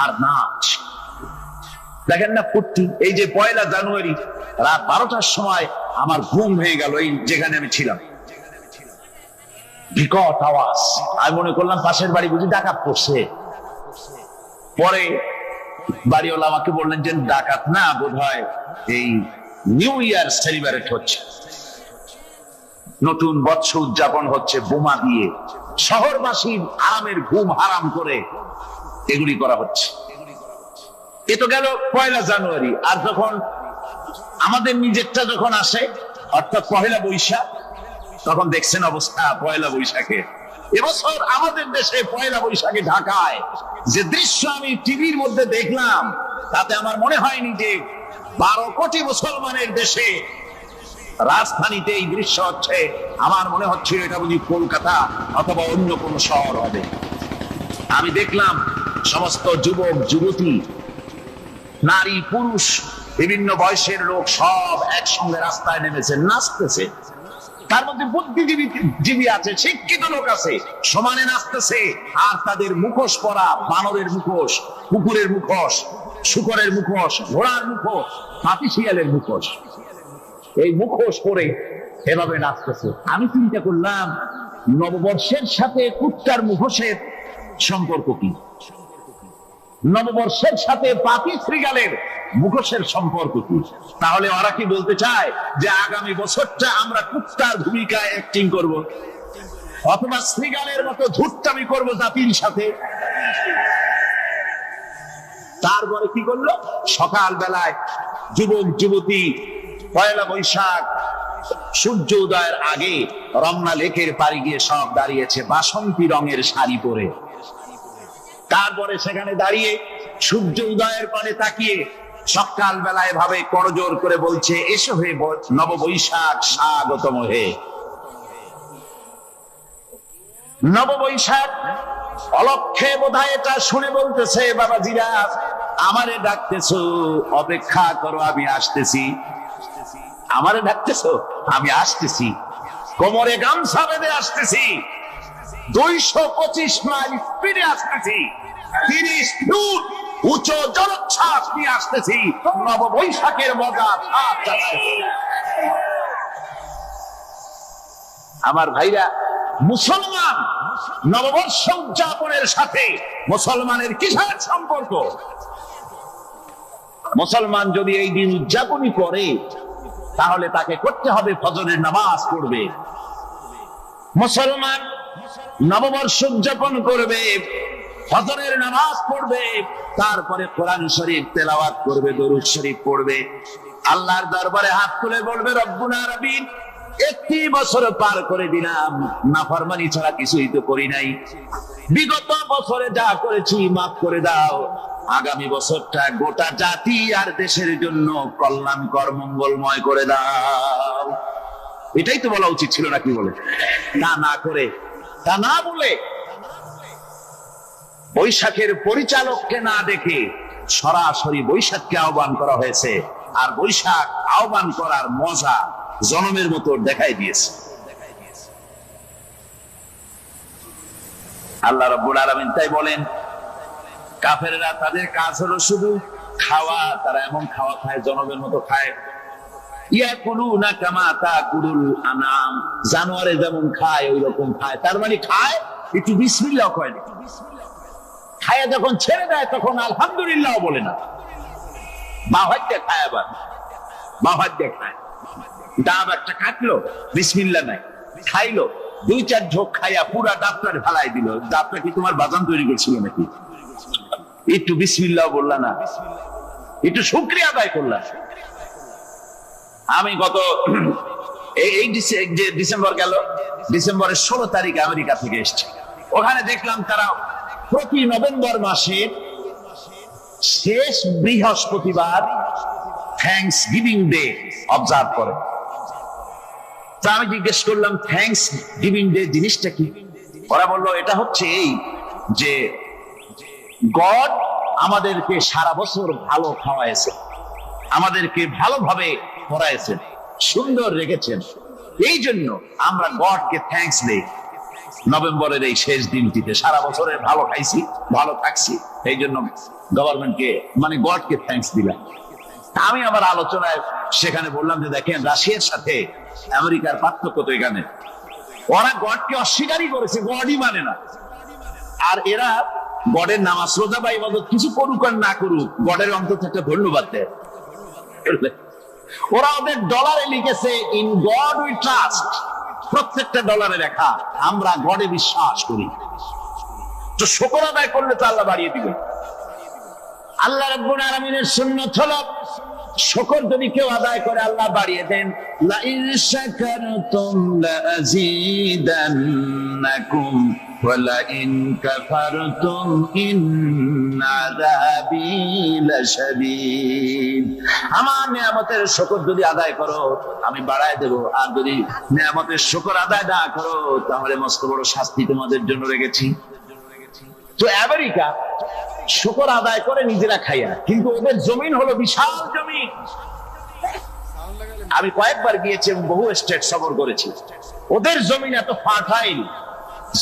আর নাচ। দেখেন না ফুর্তি। এই যে 1 জানুয়ারি রাত 12টার সময় আমার ঘুম ভেঙে গেল, এই যেখানে আমি ছিলাম, বিকট আওয়াজ। আমি মনে করলাম পাশের বাড়ি বুঝি ডাকাত পড়ছে। পরে বাড়িওয়ালা আমাকে বললেন যে ডাকাত না, বোধহয় এই নিউ ইয়ার সেলিব্রেট হচ্ছে, নতুন বৎসর উদযাপন হচ্ছে বোমা দিয়ে, শহরবাসীর আরামের ঘুম হারাম করে এগুলি করা হচ্ছে। এ তো গেল 1 জানুয়ারি। আর যখন আমাদের নিজেরটা যখন আসে, অর্থাৎ 1 বৈশাখ, তখন দেখছেন অবস্থা 1 বৈশাখে। এবছর আমাদের দেশে 1 বৈশাখে ঢাকায় যে দৃশ্য আমি টিভির মধ্যে দেখলাম, তাতে আমার মনে হয়নি যে 12 কোটি মুসলমানের দেশে রাজধানীতে এই দৃশ্য হচ্ছে। আমার মনে হচ্ছিল এটা বুঝি কলকাতা অথবা অন্য কোন শহর হবে। আমি দেখলাম সমস্ত যুবক যুবতী, নারী পুরুষ, বিভিন্ন বয়সের লোক সব একসঙ্গে রাস্তায় নেমেছে, নাচতেছে। তার মধ্যে বুদ্ধিজীবী আছে, শিক্ষিত লোক আছে, সমানে নাচতেছে। আর তাদের মুখোশ পরা, বানরের মুখোশ, কুকুরের মুখোশ, শূকরের মুখোশ, ঘোড়ার মুখোশ, হাতি শিয়ালের মুখোশ, এই মুখোশ পরে এভাবে নাচতেছে। আমি চিন্তা করলাম, নববর্ষের সাথে কুত্তার মুখোশের সম্পর্ক কি? নববর্ষের সাথে পাপি শ্রীগালের মুখোশের সম্পর্ক কি? তাহলে ওরা কি বলতে চায় যে আগামী বছরটা আমরা কুত্তার ভূমিকায় অ্যাক্টিং করব, অথবা শ্রীগালের মতো ধূর্তামি করব জাতির সাথে? তারপরে কি করলো? সকাল বেলায় যুবক যুবতী পয়লা বৈশাখ সূর্য উদয়ের আগে রমনা লেকের পাড়ি গিয়ে সব দাঁড়িয়েছে বাসন্তী রঙের শাড়ি পরে। তারপরে সেখানে দাঁড়িয়ে সূর্য উদয়ের পানে তাকিয়ে সকাল বেলায় ভাবে করজোর করে বলছে, এসো হে নববৈশাখ স্বাগতম হে। নববৈশাখ অলক্ষে বোধহয় এটা শুনে বলতেছে, বাবাজিরা আমারে ডাকতেছো, অপেক্ষা করো, আমি আসতেছি। আমারে ডাকতেছো, আমি আসতেছি, কোমরে গামছা বেঁধে আসতেছি, 225 মাইল স্পিডে আসতেছি, 30 ফুট উঁচু জলোচ্ছ্বাস নিয়ে আসতেছি, নববৈশাখের মজা। আমার ভাইরা, মুসলমান নববর্ষ উদযাপনের সাথে মুসলমানের কিসের সম্পর্ক? মুসলমান যদি এই দিন উদযাপনই করে তাহলে তাকে করতে হবে ফজরের নামাজ পড়বে। মুসলমান নববর্ষ উদযাপন করবে, ফজরের নামাজ পড়বে, তারপরে কোরআন শরীফ তেলাওয়াত করবে, দরুদ শরীফ পড়বে, আল্লাহর দরবারে হাত তুলে বলবে, রব্বুনা আলামিন, 1 বছর পার করে দিলাম, নাফরমানি ছাড়া কিছুই তো করি নাই, বিগত বছরে যা করেছি মাফ করে দাও, আগামী বছরটা গোটা জাতি আর দেশের জন্য কল্যাণকর মঙ্গলময় করে দাও। এটাই তো বলা উচিত ছিল নাকি? বলে তা না করে, তা না বলে, বৈশাখের পরিচালককে না দেখে সরাসরি বৈশাখকে আহ্বান করা হয়েছে। আর বৈশাখ আহ্বান করার মজা জনমের মতো দেখাই দিয়েছে। আল্লাহ রাব্বুল আলামিন তাই বলেন, কাফেররা তাদের কাজ হলো শুধু খাওয়া, তারা এমন খাওয়া খায় জনমের মতো খায়। ইয়াকুলুনা কামা তাকুলুল আনাম, জানোয়ারে যেমন খায় ওই রকম খায়। তার মানে খায়, একটু বিসমিল্লাহ কয় না, খায় যখন ছেড়ে দেয় তখন আলহামদুলিল্লাহ বলে না, বাহাত দিয়ে খায়, আবার বাহাত দিয়ে খায়। ডাব একটা কাটলো, বিসমিল্লাহ নাই, খাইলো, 2-4 ঢোক খাইয়া পুরা ডাবটা ঢালাই দিল। ডাবটা কি তোমার বাজান তৈরি করছিল নাকি? একটু বিসমিল্লাহ বললা না, একটু শুকরিয়া আদায় করলা। আমি গত এই ডিসেম্বর গেল, ডিসেম্বরের 16 তারিখ আমেরিকা থেকে এসেছি। ওখানে দেখলাম তারা প্রতি নভেম্বর মাসের শেষ বৃহস্পতিবার থ্যাঙ্কস গিভিং ডে অবজার্ভ করে। তা আমি জিজ্ঞেস করলাম, থ্যাঙ্কস গিভিং ডে জিনিসটা কি? ওরা বললো, এটা হচ্ছে এই যে গড আমাদেরকে সারা বছর ভালো খাওয়াইছে, আমাদেরকে ভালোভাবে পড়াইছেন, সুন্দর রেখেছেন, এই জন্য আমরা গডকে থ্যাঙ্কস দেই নভেম্বরের এই শেষ দিনটিতে। সারা বছরের ভালো খাইছি, ভালো থাকছি, এই জন্য গভর্নমেন্টকে মানে গডকে থ্যাঙ্কস দিলাম। আমি আমার আলোচনায় সেখানে বললাম যে দেখেন, রাশিয়ার সাথে আমেরিকার পার্থক্য তো এখানে, ওরা গডকে অস্বীকারই করেছে, গডই মানে না। আর এরা গডের নামাজ রোজা বা ইবাদত কিছু করুক আর না করুক, গডের অন্তত একটা ধন্যবাদ দেয়। ওরা ওদের ডলারে লিখেছে, ইন গড উই ট্রাস্ট, প্রত্যেকটা ডলারে লেখা আমরা গডে বিশ্বাস করি। তো শুকর আদায় করলে তো আল্লাহ বাড়িয়ে দিবে। আল্লাহ রাব্বুল আলামিনের সুন্নাত হলো, শুকর যদি কেউ আদায় করে আল্লাহ বাড়িয়ে দেন। লা ইন শাকারতুম লা আযীদান্নাকুম ওয়ালাইন কাফারতুম ইন্না আযাবি লাশাদীদ। আমার নিয়ামতের শুকর যদি আদায় করো আমি বাড়ায় দেব, আর যদি নিয়ামতের শুকর আদায় না করো তাহলে মস্ত বড় শাস্তি তোমাদের জন্য রেখেছি। তো আমেরিকা শুকর আদায় করে নিজেরা খাইয়া, কিন্তু ওদের জমিন হলো বিশাল জমিন। আমি কয়েকবার গিয়েছি এবং বহু স্টেট সফর করেছি। ওদের জমিন এত ফার্টাইল,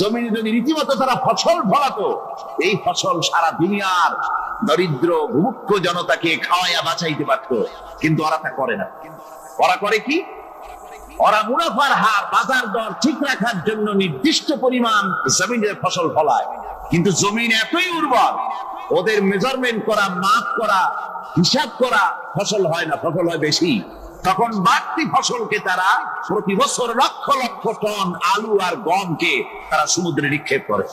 জমিনে যদি রীতিমতো তারা ফসল ফলাতো, এই ফসল সারা দুনিয়ার দরিদ্র ভূমুক্ষ জনতাকে খাওয়াইয়া বাঁচাইতে পারত। কিন্তু ওরা তা করে না। ওরা করে কি? ওরা মুনাফার হার, বাজার দর ঠিক রাখার জন্য নির্দিষ্ট পরিমাণ জমিনের ফসল ফলায়, কিন্তু জমিন এতই উর্বর, ওদের মেজারমেন্ট করা, মাপ করা, হিসাব করা ফসল হয় না, ফসল হয় বেশি। তখন বাড়তি ফসলকে তারা প্রতি বছর লক্ষ লক্ষ টন আলু আর গমকে তারা সমুদ্রে নিক্ষেপ করে।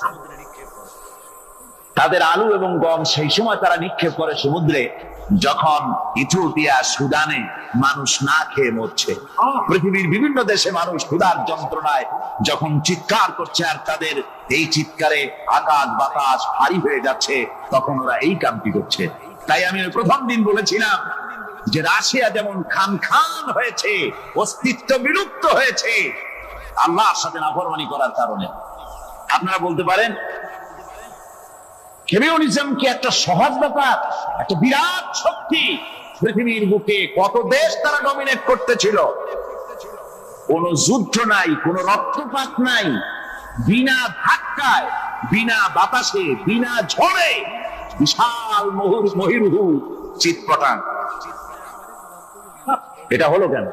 তাদের আলু এবং গম সেই সময় তারা নিক্ষেপ করে সমুদ্রে যখন ইথিওপিয়া, সুদানে মানুষ না খেয়ে মরছে। পৃথিবীর বিভিন্ন দেশে মানুষ ক্ষুধার যন্ত্রণায় যখন চিৎকার করছে, আর তাদের এই চিৎকারে আকাশ বাতাস ভারী হয়ে যাচ্ছে, তখন ওরা এই কামটি করছে। তাই আমি প্রথম দিন বলেছিলাম যে রাশিয়া যেমন খান খান হয়েছে, অস্তিত্ব বিলুপ্ত হয়েছে আল্লাহর সাথে নাফরমানি করার কারণে। আপনারা বলতে পারেন কমিউনিজম কি একটা সহজ ব্যাপার? একটা বিরাট শক্তি পৃথিবীর বুকে, কত দেশ তারা ডমিনেট করতেছিল। কোন যুদ্ধ নাই, কোন রক্তপাত নাই, বিনা ধাক্কায়, বিনা বাতাসে, বিনা ঝড়ে বিশাল মহিরুহু চিৎপটাং। এটা হলো কেন?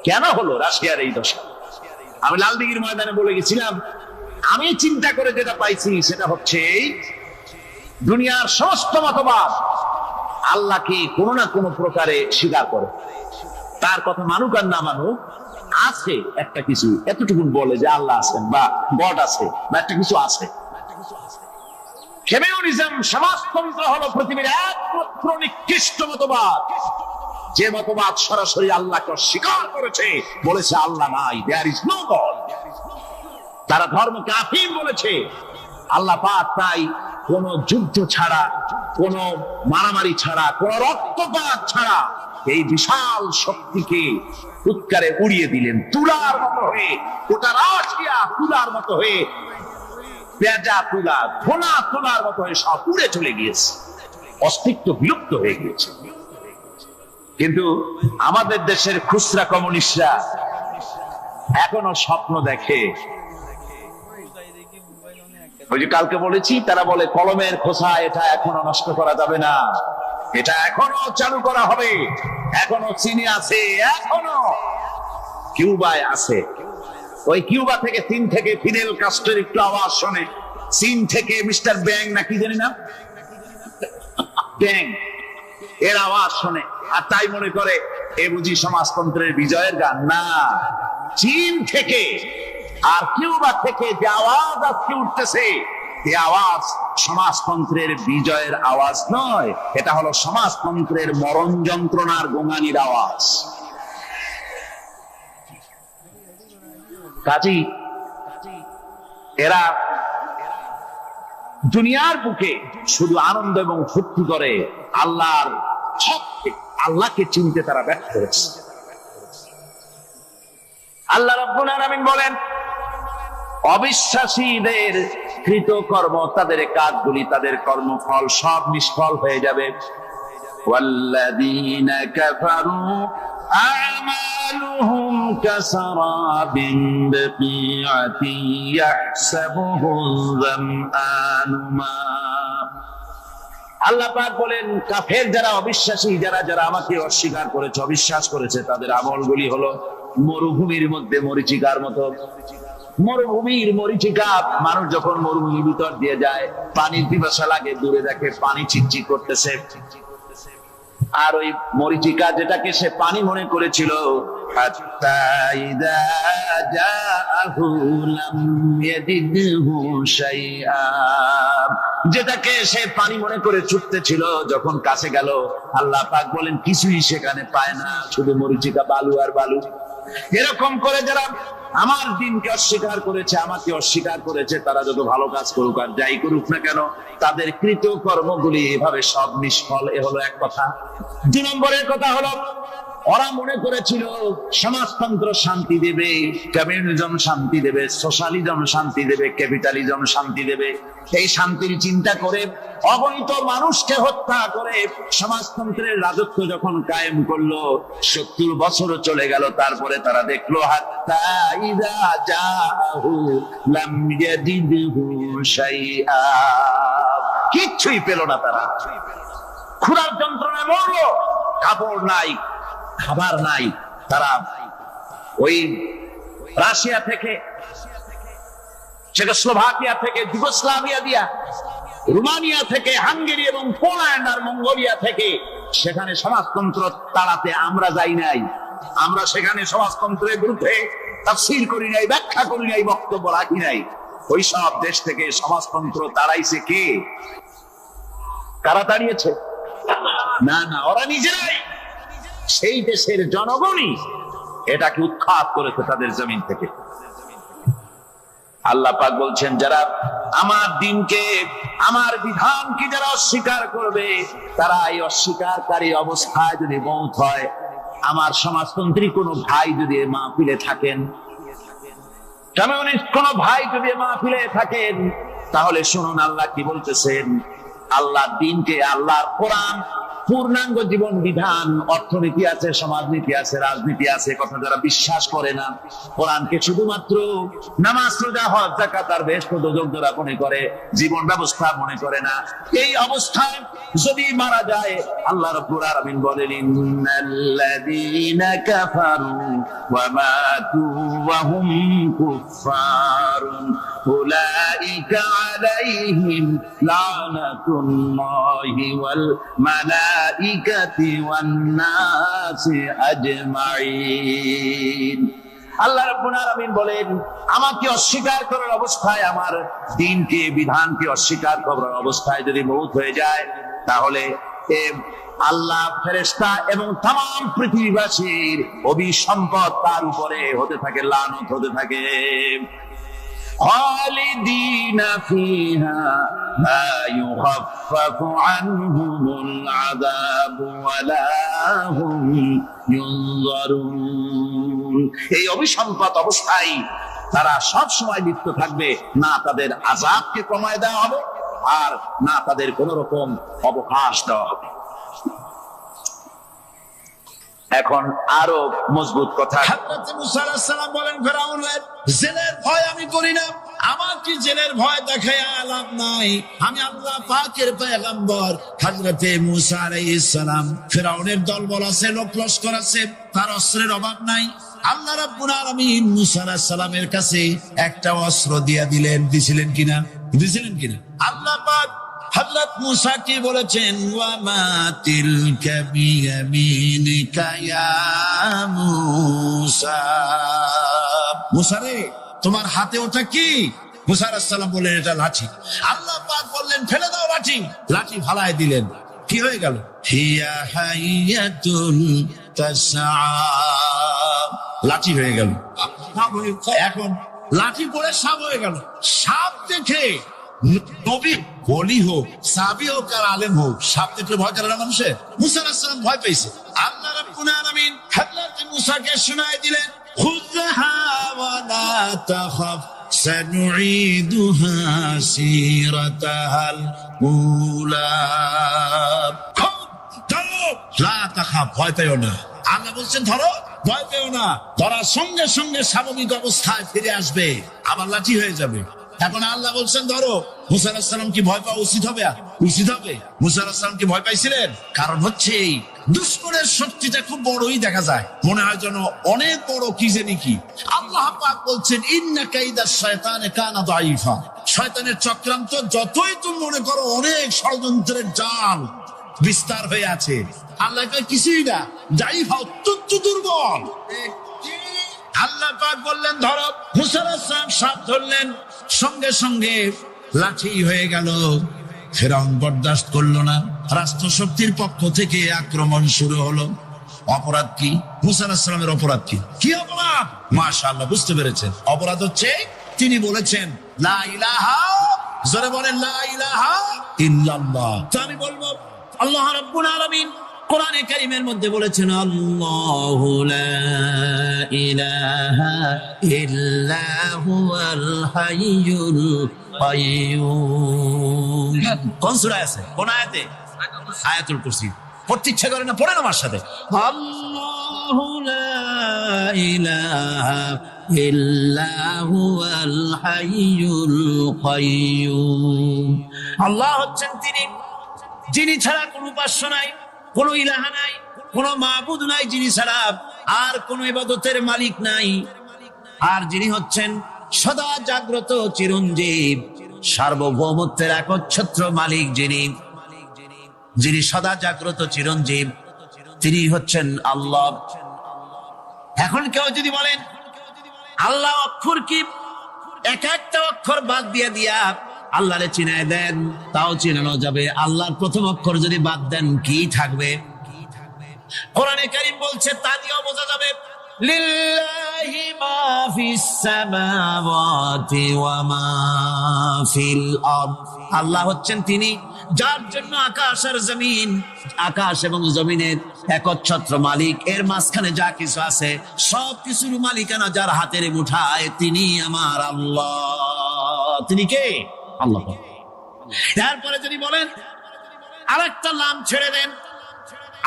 কেন হলো রাশিয়ার এই দশা? আমি লালদিঘির ময়দানে বলে গেছিলাম, আমি চিন্তা করে যেটা পাইছি সেটা হচ্ছে এই দুনিয়ার সমস্ত মতবাদ আল্লাহকে কোনো না কোনো প্রকারে স্বীকার করে। তার কথা মানুক আর না মানুক, আছে একটা কিছু, এতটুকু বলে যে আল্লাহ আছেন বা গড আছে বা একটা কিছু আছে। কমিউনিজম, সমাজতন্ত্র হলো পৃথিবীর একমাত্র নিকৃষ্ট মতবাদ, যে মতবাদ সরাসরি আল্লাহকে অস্বীকার করেছে, বলেছে আল্লাহ নাই, দেয়ার ইজ নো গড। তারা ধর্মকে আফিম বলেছে, আল্লাহ পাক তাই কোন যুদ্ধ ছাড়া, কোন মারামারি ছাড়া, কোন রক্তপাত ছাড়া এই বিশাল শক্তিকে উৎকারে উড়িয়ে দিলেন। তুলার মতো হয়ে, গোটা রাশিয়া তুলার মতো হয়ে, পেঁজা তুলা, ধোনা তুলার মতো হয়ে সব উড়ে চলে গিয়েছে, অস্তিত্ব বিলুপ্ত হয়ে গিয়েছে। কিন্তু আমাদের দেশের খুচরা কমিউনিস্টরা এখনো স্বপ্ন দেখে। ওই যে কালকে বলেছি, তারা বলে কলমের খোসা এটা এখনো নষ্ট করা যাবে না, এটা এখনো চালু করা হবে। এখনো চীনে আছে, এখনো কিউবায় আছে। ওই কিউবা থেকে, চীন থেকে ফিদেল কাস্ট্রোর একটু আওয়াজ শোনে, চীন থেকে মিস্টার ব্যাং না কি জানি না, ব্যাং, এর আওয়াজ শোনে, আর তাই মনে করে এ বুঝি সমাজতন্ত্রের বিজয়ের গান। না, চীন থেকে আর কিউবা থেকে যে আওয়াজ আজকে উঠতেছে, এই আওয়াজ সমাজতন্ত্রের বিজয়ের আওয়াজ নয়, এটা হলো সমাজতন্ত্রের মরণ যন্ত্রণার গোঙানির আওয়াজ। কাজী এরা দুনিয়ার বুকে শুধু আনন্দ এবং ফুর্তি করে, আল্লাহকে চিনতে তারা ব্যর্থ হয়েছে। আল্লাহ রাব্বুল আলামিন বলেন, অবিশ্বাসীদের কৃতকর্ম, তাদের কাজগুলি, তাদের কর্মফল সব নিষ্ফল হয়ে যাবে। ওয়াল্লাযীনা কাফারু আ'মালুহুম কাসারাবিন বিকিআতিন ইয়াহসাবুহু যামআনু মা। আল্লাহ পাক বলেন, কাফের যারা, অবিশ্বাসী যারা, যারা আমাকে অস্বীকার করেছে, অবিশ্বাস করেছে, তাদের আমলগুলি হলো মরুভূমির মধ্যে মরীচিকার মতো। মরুভূমির মরীচিকা, মানুষ যখন মরুভূমির ভিতর দিয়ে যায়, পানির পিপাসা লাগে, দূরে দেখে পানি চিকচিক করতেছে, আর ওই মরীচিকা যেটাকে সে পানি মনে করেছিল, হাত্তা ইযা জাআহু লাম ইয়াজিদহু শাইআ, যেটাকে সে পানি মনে করে ছুটতেছিল, যখন কাছে গেল আল্লাহ পাক বলেন কিছুই সেখানে পায় না, শুধু মরীচিকা, বালু আর বালু। এরকম করে যারা আমার দিনকে অস্বীকার করেছে, আমাকে অস্বীকার করেছে, তারা যত ভালো কাজ করুক আর যাই করুক না কেন, তাদের কৃত কর্মগুলি এভাবে সব নিষ্ফল। এ হলো এক কথা। 2 নম্বরের কথা হলো, ওরা মনে করেছিল সমাজতন্ত্র শান্তি দেবে, কমিউনিজম শান্তি দেবে, সোশ্যালিজম শান্তি দেবে, ক্যাপিটালিজম শান্তি দেবে। এই শান্তির চিন্তা করে অগণিত মানুষকে হত্যা করে সমাজতন্ত্রের রাজত্ব যখন কায়েম করলো, 70 বছরও চলে গেল। তারপরে তারা দেখলো হাত্তা ইযা জাহু লাম ইয়াজিদহু শাইআ, কিচ্ছুই পেল না। তারা ক্ষুধার যন্ত্রণায় মরলো, কাপড় নাই, খাবার নাই। তারা ওই রাশিয়া থেকে, চেকোস্লোভাকিয়া থেকে, যুগোস্লাভিয়া দিয়া, রোমানিয়া থেকে, হাঙ্গেরি এবং পোল্যান্ড আর মঙ্গোলিয়া থেকে সেখানে সমাজতন্ত্র তাড়াতে আমরা যাই নাই। আমরা সেখানে সমাজতন্ত্রের বিরুদ্ধে তাফসীর করি নাই, ব্যাখ্যা করি নাই, বক্তব্য রাখি নাই। ওই সব দেশ থেকে সমাজতন্ত্র তাড়াইছে কে? কারা তাড়িয়েছে? না না, ওরা নিজেরাই, সেই দেশের জনগণই এটাকে উৎখাত করেছে তাদের জমিন থেকে। আল্লাহ পাক বলছেন, যারা আমার দিনকে, আমার বিধানকে যারা অস্বীকার করবে, তারা এই অস্বীকারী অবস্থায় যদি মওত হয়, আমার সমাজতন্ত্রী কোনো ভাই যদি মাহফিলে থাকেন, কমিউনিস্ট কোনো ভাই যদি মাহফিলে থাকেন, তাহলে শুনুন আল্লাহ কি বলতেছেন। আল্লাহ দিনকে, আল্লাহর কোরআন পূর্ণাঙ্গ জীবন বিধান, অর্থনীতি আছে, সমাজনীতি আছে, রাজনীতি আছে, কথা যারা বিশ্বাস করে না, কোরআনকে শুধুমাত্র নামাজ, রোজা, হজ, যাকাত আর বেহেশত দোজখ যারা মনে করে, জীবন ব্যবস্থা মনে করে না, এই অবস্থায় যদি মারা যায়, আল্লাহ রাব্বুল আলামিন বলেন, ইন্নাল্লাযীনা কাফারু ওয়া মাতু ওয়া হুম কুফফারুন উলাইকা আলাইহিম লানাতুল্লাহি ওয়াল মালাইকাতি ওয়ান নাসি আজমাইন। আল্লাহ রাব্বুল আলামিন বলেন, আমাকে অস্বীকার করার অবস্থায়, আমার দ্বীনকে, বিধানকে অস্বীকার করার অবস্থায় যদি মওত হয়ে যায়, তাহলে আল্লাহ, ফেরেশতা এবং तमाम পৃথিবীবাসীর অভিসম্পদ তার উপরে হতে থাকে, লানত হতে থাকে। খালিদিনা ফিহা লা ইউখাফফাফু আনহুমুল আযাবু ওয়া লা হুম ইউনজারুন। এই অভিসম্পদ অবস্থায় তারা সব সময় লিপ্ত থাকবে, না তাদের আযাবকে কমায় দেওয়া হবে, আর না তাদের কোন রকম অবকাশ দেওয়া হবে। এখন আরো মজবুত কথা, হযরত মুসা আলাইহিস সালাম বলেন, ফেরাউনের জেলের ভয় আমি করি না, আমার কি জেলের ভয় দেখায় লাভ নাই, আমি আল্লাহ পাকের পয়গম্বর। হযরত মুসা আলাইহিস সালাম, ফেরাউনের দলবল আছে, লোক লস্কর আছে, তার অস্ত্রের অভাব নাই। আল্লাহ রাব্বুল আলামিন মুসা আলাইহিস সালামের কাছে একটা অস্ত্র দিয়া দিলেন। দিছিলেন কিনা? আল্লাহ পাক হযরত মুসা কি বলেছেন, ওয়া মা তিলকা বিয়ামিনিকা ইয়া মুসা। মুসা রে, তোমার হাতে ওটা কি? মুসা আলাইহিস সালাম বললেন, এটা লাঠি। আল্লাহ পাক বললেন, ফেলে দাও লাঠি। লাঠি ফালায় দিলেন। কি হয়ে গেল? হিয়া হাইয়াতুন তাসআ, লাঠি হয়ে গেল। এখন লাঠি পড়ে সাপ হয়ে গেল। সাপ দেখে নবী, বলি হোক, সাহাবী হোক আর আলেম হোক, সাপ দেখলে ভয় করে না মানুষের? মুসা আলাইহিস সালাম ভয় পেয়েছে। আল্লাহ রাব্বুল আলামিন হযরত মুসাকে শোনায় দিলেন, খুযহা ওয়া লা তাখাফ সানুঈদুহা সিরাতাহাল উলা। লা তাখাফ, ভয় পেও না। আল্লাহ বলছেন ধরো, ভয় পেও না। ধরার সঙ্গে সঙ্গে স্বাভাবিক অবস্থায় ফিরে আসবে, আবার লাঠি হয়ে যাবে। এখন আল্লাহ বলছেন ধরো। মুসা আলাইহিস সালাম কি ভয় পাওয়া উচিত হবে? মুসা আলাইহিস সালাম কি ভয় পাইছিলেন? কারণ হচ্ছে এই দুশমনের শক্তিটা খুব বড়ই দেখা যায়, মনে হয় যেন অনেক বড়, কি জানি কি। আল্লাহ পাক বলছেন, ইন্না কাইদাশ শায়তানি কানা দাঈফা। শয়তানের চক্রান্ত যতই তুমি মনে করো অনেক ষড়যন্ত্রের জাল বিস্তার হয়ে আছে, আল্লাহ কিছুই না, দাঈফা, অত্যন্ত দুর্বল। আল্লাহ পাক বললেন ধরো। মুসা আলাইহিস সালাম সাপ ধরলেন, সঙ্গে সঙ্গে লাঠি হয়ে গেল। ফেরাউন বরদাস্ত করলো না, রাষ্ট্রশক্তির পক্ষ থেকে আক্রমণ শুরু হলো। অপরাধ কি? মুসা আলাইহিস সালামের অপরাধ কি? কি অপরাধ? মাশাআল্লাহ, বুঝতে পেরেছেন। অপরাধ হচ্ছে তিনি বলেছেন লা ইলাহা, জোরে বলেন লা ইলাহা ইল্লাল্লাহ। তো আমি বলবো আল্লাহ রাব্বুল আলামিন কোরআনে কারীমের মধ্যে বলেছেন আল্লাহু লা ইলাহা ইল্লা হুয়াল হাইয়ুল কাইয়্যুম। কোন সূরা আছে? কোন আয়াতে? আয়াতুল কুরসি। পড়তে ইচ্ছা করে না? পড়েন আমার সাথে। আল্লাহু লা ইলাহা ইল্লা হুয়াল হাইয়ুল কাইয়্যুম। আল্লাহ হচ্ছেন তিনি যিনি ছাড়া কোনো উপাস্য নাই, কোনো ইলাহা নাই, কোনো মাবুদ নাই যিনি ছাড়া, আর কোনো ইবাদতের মালিক নাই। আর যিনি হচ্ছেন সদা জাগ্রত চিরঞ্জীব, সার্বভৌমত্বের একচ্ছত্র মালিক, যিনি সদা জাগ্রত চিরঞ্জীব, তিনি হচ্ছেন আল্লাহ। এখন কেউ যদি বলেন আল্লাহ অক্ষর কি, এক একটা অক্ষর বাদ দিয়া আল্লাহরে চিনায় দেন, তাও চিনানো যাবে। আল্লাহর প্রথম অক্ষর যদি বাদ দেন কি থাকবে? কোরআনে কারীম বলছে তা দিয়েও বোঝা যাবে লিল্লাহি মা ফিস সামাওয়াতি ওয়া মা ফিল আরদ। আল্লাহ হচ্ছেন তিনি যার জন্য আকাশ আর জমিন, আকাশ এবং জমিনের একচ্ছত্র মালিক। এর মাঝখানে যা কিছু আছে সব কিছুর মালিকানা যার হাতের মুঠায়, তিনি আমার আল্লাহ। তিনি কে? আল্লাহ। তারপরে যদি বলেন আরেকটা নাম ছেড়ে দেন,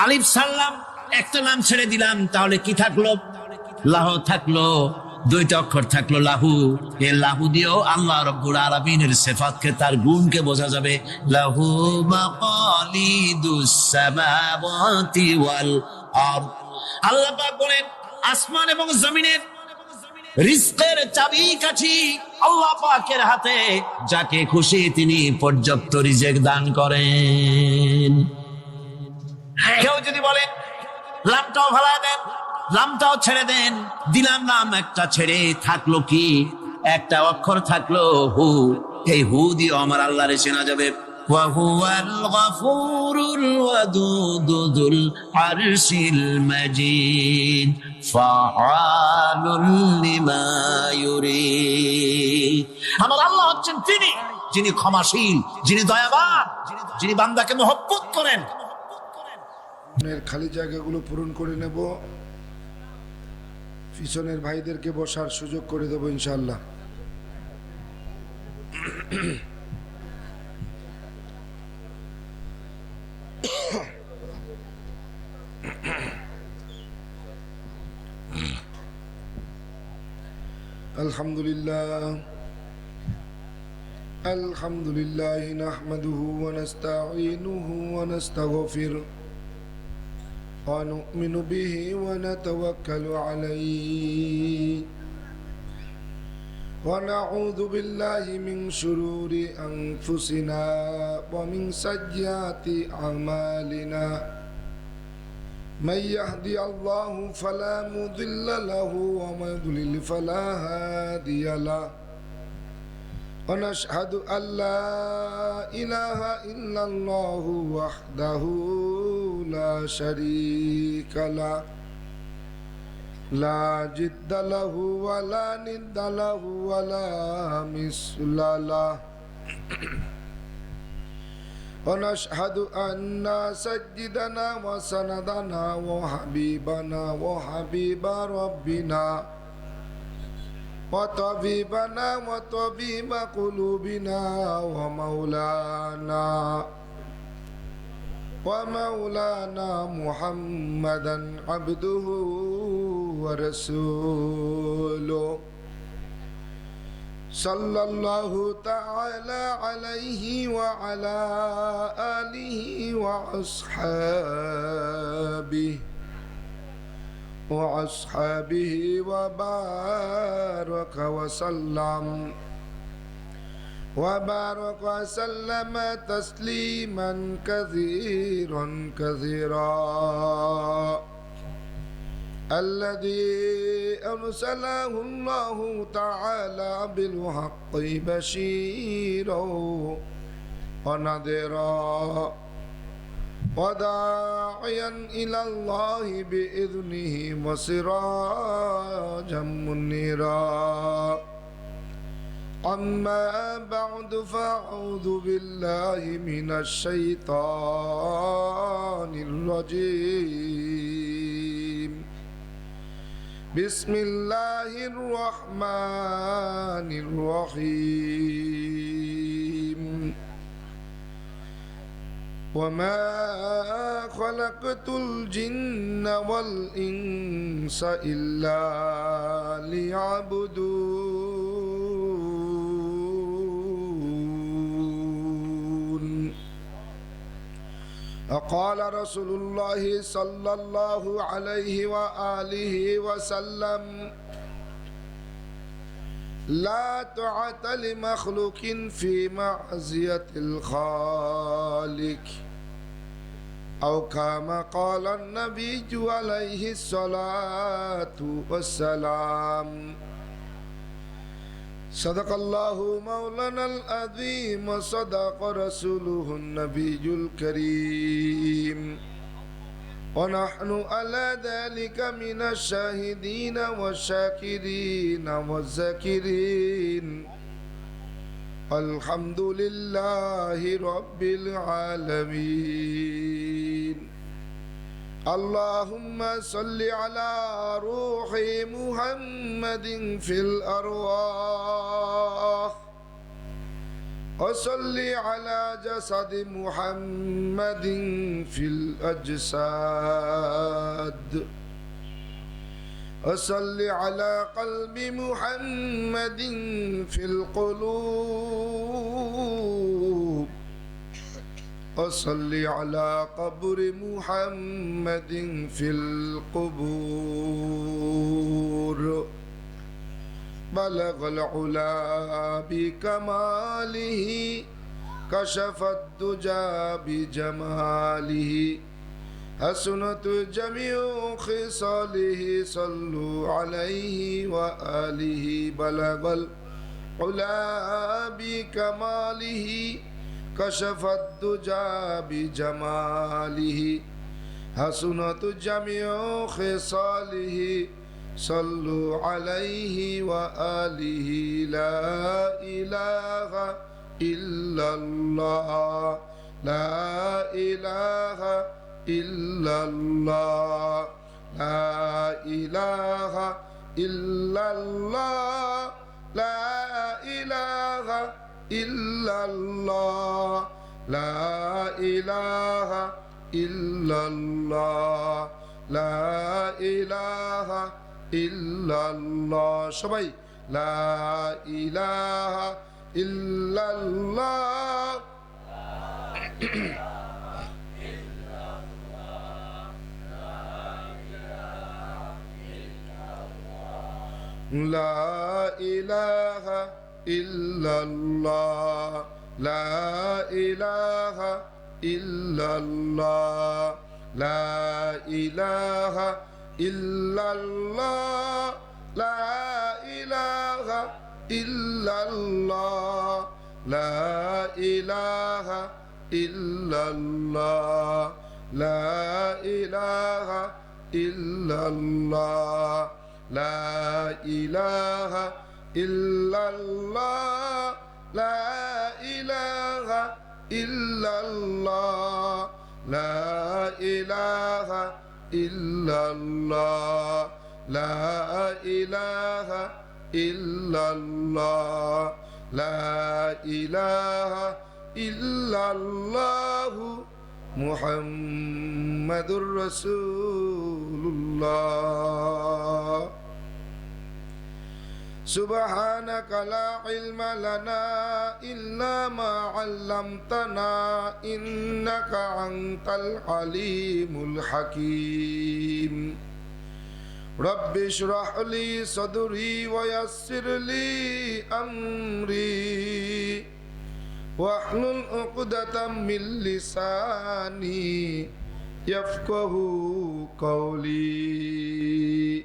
আলিফ সাল্লাম একটা নাম ছেড়ে দিলাম, তাহলে কি থাকলো? লাহু থাকলো, দুইটা অক্ষর থাকলো লাহু। এই লাহু দিয়েও আল্লাহ রাব্বুল আলামিনের সিফাতকে, তার গুণকে বোঝা যাবে। লাহু মাকালিদুস সামাওয়াতি ওয়াল আরদ। আল্লাহ পাক বলেন আসমান এবং জমিনের রিজকের চাবিকাঠি আল্লাহ পাকের হাতে, যাকে খুশি তিনি পর্যাপ্ত রিজেক দান করেন। কেউ যদি বলেন লামটাও ভালা দেন, লামটাও ছেড়ে দেন, দিলাম নাম একটা ছেড়ে, থাকলো কি? একটা অক্ষর থাকলো হু। এই হু দিয়ে আমার আল্লাহরে চেনা যাবে। ওয়া হুয়াল গফুরুল ওয়াদুদুল আরশিল মাজিদ ফাআলুল লিমা ইউরিদ। আমার আল্লাহ হচ্ছেন তিনি যিনি ক্ষমাশীল, যিনি দয়াবান, যিনি বান্দাকে মহব্বত করেন। খালি জায়গাগুলো পূরণ করে নেব, পিছনের ভাইদেরকে বসার সুযোগ করে দেব ইনশাআল্লাহ। আলহামদুলিল্লাহ নাহমাদুহু ওয়া নাস্তাঈনুহু ওয়া নাস্তাগফিরুহ ونؤمن به ونتوكل عليه ونعوذ بالله من شرور أنفسنا ومن سيئات أعمالنا من يهدي الله فلا مضل له ومن يضلل فلا هادي له ونشهد أن لا إله إلا الله وحده لا شريك له لا جد له ولا ند له ولا مثل له ونشهد أن سيدنا وسندنا وحبيبنا وحبيب ربنا وطبيبنا وطبيب قلوبنا ومولانا محمدا عبده ورسوله صلى الله تعالى عليه وعلى آله وأصحابه وبارك وسلم تسليما كثيرا الذي أرسله الله تعالى بالحق بشيرا ونذيرا وداعيا إلى الله بإذنه وسراجا منيرا أما بعد فأعوذ بالله من الشيطان الرجيم بسم الله الرحمن الرحيم وما خلقت الجن والإنس إلا ليعبدون وقال رسول الله صلى الله عليه وآله وسلم لا طاعة لمخلوق في معصية الخالق أو كما قال النبي عليه الصلاة والسلام صدق الله مولانا العظيم وصدق رسوله النبي الكريم ونحن على ذلك من الشاهدين والشاكرين والذاكرين الحمد لله رب العالمين اللهم صل على روح محمد في الأرواح وصل على جسد محمد في الأجساد وصل على قلب محمد في القلوب وصل على قبر محمد في القبور بلغ العلا بكماله كشف الدجى بجماله حسنت جميع خصاله صلوا عليه وآله بلغ العلا بكماله كشف الدجى بجماله حسنت جميع خصاله صلوا عليه وآله لا إله إلا الله لا إله إلا الله لا إله إلا الله لا إله إلا الله لا إله إلا الله لا إله إلا الله সবাই لا إله إلا الله لا إله إلا الله لا إله إلا الله لا إله إلا الله لا إله إلا الله لا إله إلا الله لا إله إلا الله لا إله إلا الله لا إله إلا الله لا إله إلا الله لا إله إلا الله لا إله إلا الله محمد رسول الله سبحانك لا علم لنا إلا ما علمتنا إنك أنت العليم الحكيم رب اشرح لي صدري ويسر لي أمري واحلل عقدة من لساني يفقه قولي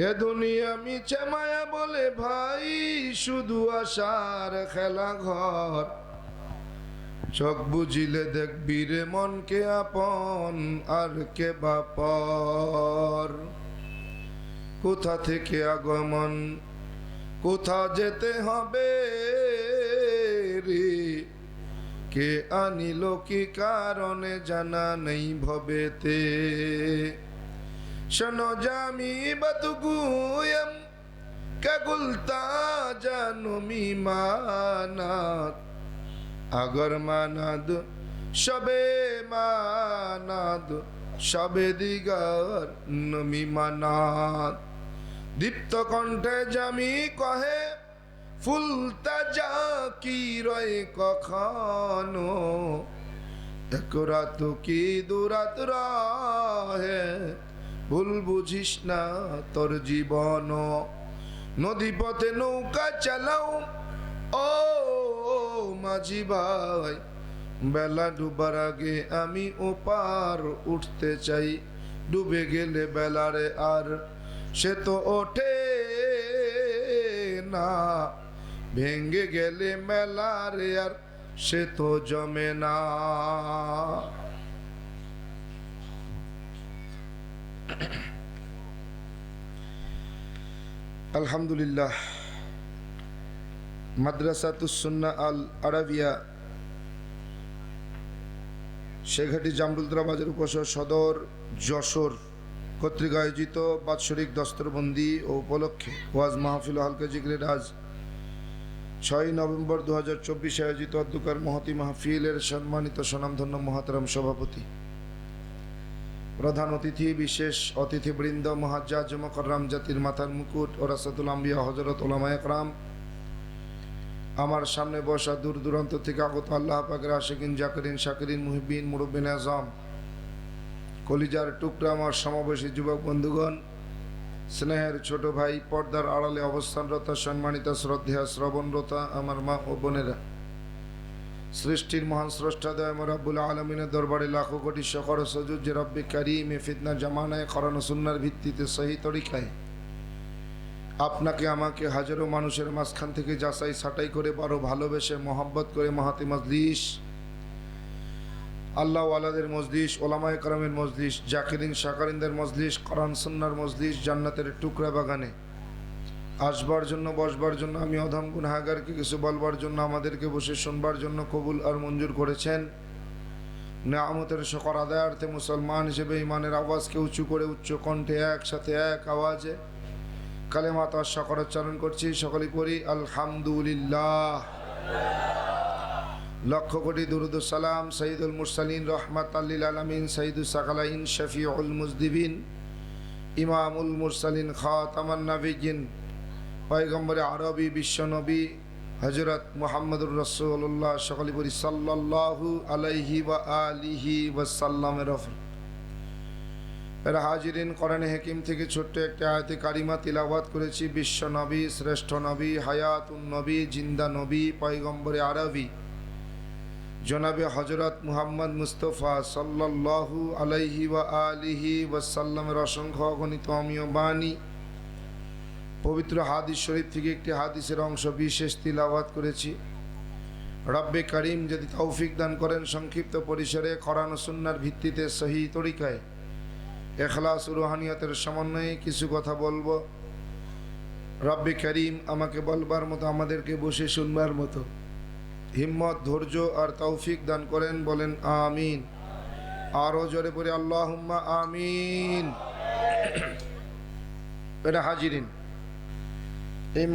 এ দুনিয়া মিছে মায়া বলে ভাই শুধু আশার খেলা ঘর চোখ বুঝিলে দেখবি রে মনকে আপন আর কে বাপর। কোথা থেকে আগমন কোথা যেতে হবে রে, কে আনিল কি কারণে জানা নেই ভবেতে। শোনো জামি বতগুয়ম কাগুলতা জানো মিমানাত, আগর মানাদ সবে মানাদ সবে দিগার নমি মানাত। দীপ্ত কণ্ঠে জামি কহে ফুলতা যা কি রয় কখনো, এক রাত কি দুরাত রহে ভুল বুঝিস না তোর জীবন। নদী পথে নৌকা চালাও ও মাঝি ভাই, বেলা ডুবার আগে আমি ওপার উঠতে চাই। ডুবে গেলে বেলারে আর সে তো ওঠে না, ভেঙ্গে গেলে মেলারে আর সে তো জমে না। আলহামদুলিল্লাহ, মাদ্রাসাতুস সুন্নাহ আল আরাবিয়া শেঘাটি জামরুলতলা বাজার উপশহর সদর যশোর কর্তৃক আয়োজিত বাৎসরিক দস্তরবন্দি ও উপলক্ষে ওয়াজ মাহফিল ও হালকা জিগরের আজ 6 নভেম্বর 2024 আয়োজিত অধ্যকার মহতি মাহফিলের সম্মানিত স্বনামধন্য মহাতারাম সভাপতি, প্রধান অতিথি, বিশেষ অতিথিবৃন্দ, মুহাজ্জাজ মুকাররম জাতির মাথার মুকুট ও রাসাতুল আম্বিয়া হযরত উলামায়ে কেরাম, আমার সামনে বসা দূর দূরান্ত থেকে আগত আল্লাহ পাকের আশিকিন জাকিরিন শাকিরিন মুহিব্বিন মুরব্বিন আযম, কলিজার টুকরা আমার সমাবেশী যুবক বন্ধুগণ, স্নেহের ছোট ভাই, পর্দার আড়ালে অবস্থানরত সম্মানিত শ্রদ্ধেয় শ্রবণরতা আমার মা ও বোনেরা, সৃষ্টির মহান স্রষ্টা দয়াময় রব্বুল আলমিনের দরবারে লাখো কোটি শকর সজুদ যে রব্বে কারীম এ ফিতনা জামানায় কোরআন ও সুন্নাহর ভিত্তিতে সহি তরিকায় আপনাকে আমাকে হাজারো মানুষের মাঝখান থেকে যাচাই ছাঁটাই করে বড় ভালোবেসে মহব্বত করে মহাতি মজলিস, আল্লাহ ওয়ালাদের মজলিস, ওলামায়ে কেরামের মজলিস, জাকিরিন শাকিরিনদের মজলিস, কোরআন সুন্নাহর মজলিস, জান্নাতের টুকরা বাগানে আসবার জন্য, বসবার জন্য, আমি অধম গুনাহগারকে কিছু বলবার জন্য, আমাদেরকে বসে শুনবার জন্য কবুল আর মঞ্জুর করেছেন। নেয়ামতের শকর আদায়ার্থে মুসলমান হিসেবে ইমানের আওয়াজকে উঁচু করে উচ্চ কণ্ঠে একসাথে এক আওয়াজে কালেমা তার শকর উচ্চারণ করছি। সকলেই পড়ি আলহামদুলিল্লাহ। লক্ষ কোটি দুরুদ ও সালাম সাইয়্যিদুল মুরসালিন রাহমাতাল লিল আলামিন সাইয়্যিদুস সাকালাইন শফিউল মুজদিবিন ইমামুল মুরসালিন খাতামান নবিয়্যিন পয়গম্বর আরবি বিশ্বনবী হযরত মুহাম্মদুর রাসূলুল্লাহ সকলেই পড়ি সাল্লাল্লাহু আলাইহি ওয়া আলিহি ওয়াসাল্লামের রফল। এরা হাজিরিন, কোরআনে হাকিম থেকে ছোট্ট একটা আয়াতে কারিমা তিলাওয়াত করেছি। বিশ্ব নবী, শ্রেষ্ঠ নবী, হায়াতুন নবী, জিন্দা নবী, পয়গম্বরে আরবি জনাবে হযরত মুহাম্মদ মুস্তাফা সাল্লাল্লাহু আলাইহি ওয়া আলিহি ওয়াসাল্লামের অসংখ্য অগণিত অমীয় বাণী পবিত্র হাদিস শরীফ থেকে একটি হাদিসের অংশ বিশেষ তিলাওয়াত করেছি। রব্বে কারীম যদি তৌফিক দান করেন সংক্ষিপ্ত পরিসরে কোরআন ও সুন্নাহর ভিত্তিতে সহি তরিকায় ইখলাস ও রুহানিয়তের সমন্বয়ে কিছু কথা বলবো। রব্বে কারীম আমাকে বলবার মতো, আমাদেরকে বসে শুনবার মতো হিম্মত, ধৈর্য আর তৌফিক দান করেন। বলেন আমিন। আরো জোরে পড়ে আল্লাহুম্মা আমিন। এটা হাজিরিন, এই